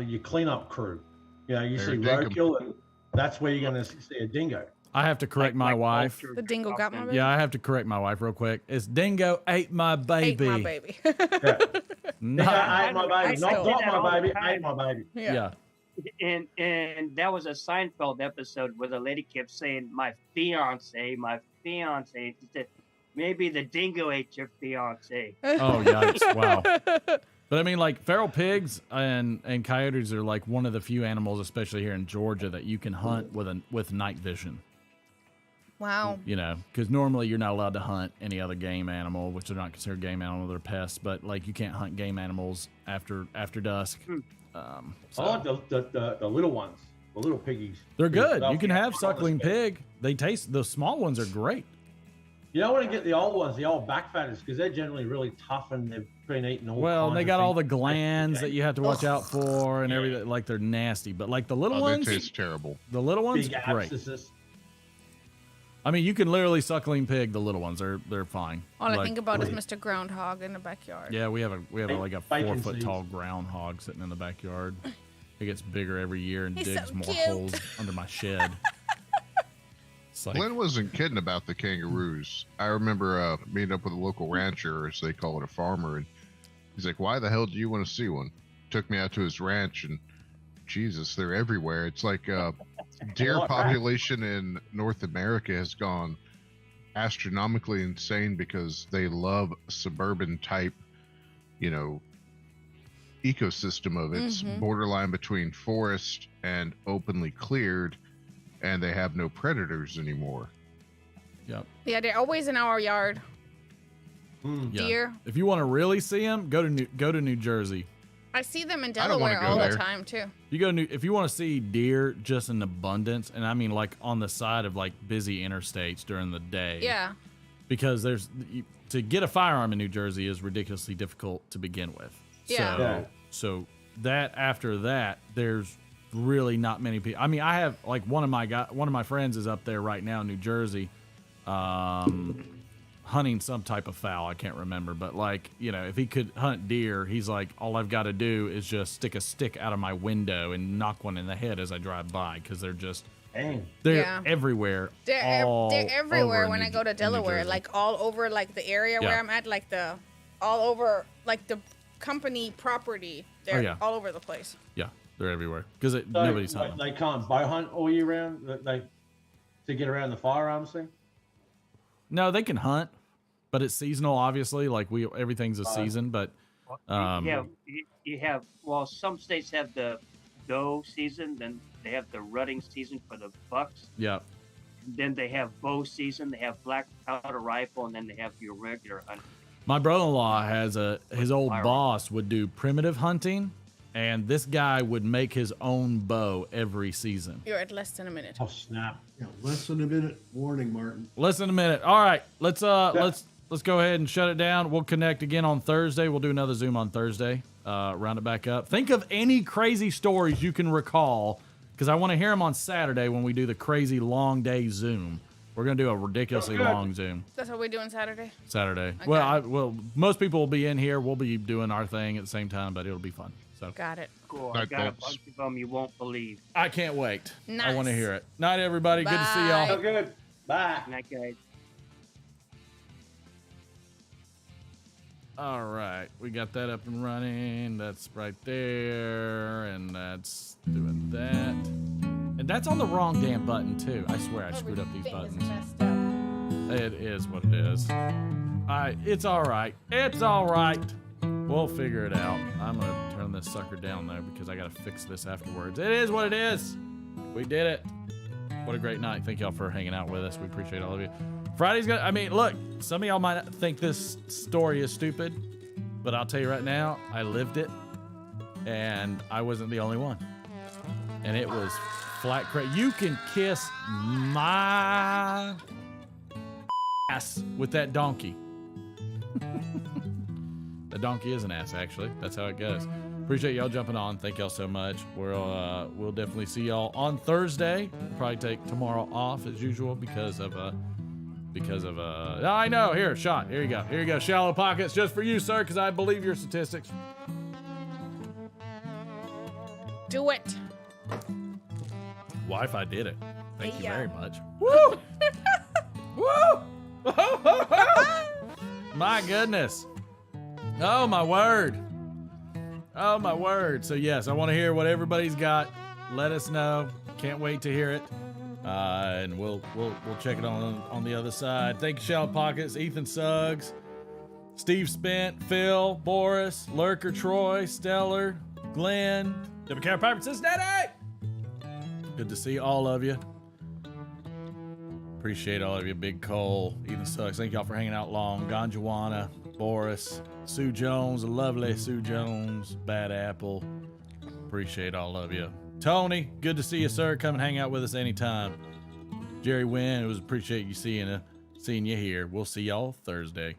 your cleanup crew. You see roadkill, and that's where you're going to see a dingo. I have to correct my wife. The dingo got my baby. Yeah, I have to correct my wife real quick. It's dingo ate my baby. Ate my baby. Not ate my baby. Not got my baby. Ate my baby. Yeah. And that was a Seinfeld episode where the lady kept saying, my fiance. She said, maybe the dingo ate your fiance. Oh, yikes. Wow. But I mean, like, feral pigs and coyotes are like one of the few animals, especially here in Georgia, that you can hunt with night vision. Wow. Because normally you're not allowed to hunt any other game animal, which are not considered game animal, they're pests. But like, you can't hunt game animals after dusk. I like the little ones, the little piggies. They're good. You can have suckling pig. The small ones are great. You don't want to get the old ones, the old back fatters, because they're generally really tough and they've been eaten all. Well, and they got all the glands that you have to watch Oh. out for and everything. Like, they're nasty. But like the little ones, they taste terrible. The little ones, Big great. abscesses. I mean, you can literally suckling pig the little ones. They're fine. All I think about is Mr. Groundhog in the backyard. Yeah, we have like a Bacon 4 foot seeds. tall groundhog sitting in the backyard. It gets bigger every year and He's digs so more cute. holes under my shed. It's like, Glenn wasn't kidding about the kangaroos. I remember meeting up with a local rancher, as they call it, a farmer, and he's like, "Why the hell do you want to see one?" Took me out to his ranch, and Jesus, they're everywhere. It's like deer population in North America has gone astronomically insane because they love suburban type, ecosystem of it. It's borderline between forest and openly cleared, and they have no predators anymore. yep. Yeah, they're always in our yard. Yeah. Deer. If you want to really see them, go to New Jersey. I see them in I don't wanna Delaware go all there. the time too. If you want to see deer just in abundance, and I mean like on the side of like busy interstates during the day. Yeah. Because to get a firearm in New Jersey is ridiculously difficult to begin with. Yeah. So that after that, there's really not many people. I mean, I have like one of my friends is up there right now in New Jersey, hunting some type of fowl. I can't remember, but like, if he could hunt deer, he's like, all I've got to do is just stick a stick out of my window and knock one in the head as I drive by, because they're just they're everywhere. They're everywhere when I go to Delaware, Jersey. like all over like the area where Yeah. I'm at, like all over like the company property. They're all over the place. Yeah, they're everywhere because So, nobody's hunting. They can't bow hunt all year round. To get around the firearms thing. No, they can hunt, but it's seasonal. Obviously, like everything's a season. But You have well, some states have the doe season, then they have the rutting season for the bucks. Yep. Then they have bow season. They have black powder rifle, and then they have your regular hunting. My brother-in-law has his old boss would do primitive hunting, and this guy would make his own bow every season. You're at less than a minute. Oh snap! Yeah, less than a minute warning, Martin. Less than a minute. All right, let's go ahead and shut it down. We'll connect again on Thursday. We'll do another Zoom on Thursday. Round it back up. Think of any crazy stories you can recall, because I want to hear them on Saturday when we do the crazy long day Zoom. We're gonna do a ridiculously long Zoom. That's what we're doing Saturday. Saturday. Okay. Well, most people will be in here. We'll be doing our thing at the same time, but it'll be fun. So got it. Cool. I got a bunch of them you won't believe. I can't wait. Nice. I want to hear it. Night, everybody. Bye. Good to see y'all. So good. Bye. Night, guys. All right, we got that up and running. That's right there, and that's doing that. And that's on the wrong damn button, too. I swear I screwed up these buttons. It is what it is. It's all right. It's all right. We'll figure it out. I'm going to turn this sucker down, though, because I got to fix this afterwards. It is what it is. We did it. What a great night. Thank y'all for hanging out with us. We appreciate all of you. Friday's gonna, I mean, look, some of y'all might think this story is stupid, but I'll tell you right now, I lived it, and I wasn't the only one. And it was flat crazy. You can kiss my ass with that donkey. The donkey is an ass, actually. That's how it goes. Appreciate y'all jumping on. Thank y'all so much. We'll definitely see y'all on Thursday. We'll probably take tomorrow off as usual because of I know. Here, shot. Here you go. Here you go. Shallow pockets just for you, sir, because I believe your statistics. Do it. Wi-Fi did it. Thank you Yeah. very much. Woo! Woo! My goodness. Oh, my word. Oh, my word. So, yes, I want to hear what everybody's got. Let us know. Can't wait to hear it. And we'll check it on the other side. Thank you, Shallow Pockets, Ethan Suggs, Steve Spent, Phil, Boris, Lurker, Troy, Stellar, Glenn, W. Carol Piper, Cincinnati. Good to see all of you. Appreciate all of you. Big Cole, Ethan Suggs. Thank y'all for hanging out long. Ganjawana, Boris, Sue Jones, lovely Sue Jones, Bad Apple. Appreciate all of you. Tony, good to see you, sir. Come and hang out with us anytime. Jerry Wynn, it was appreciate you seeing you here. We'll see y'all Thursday.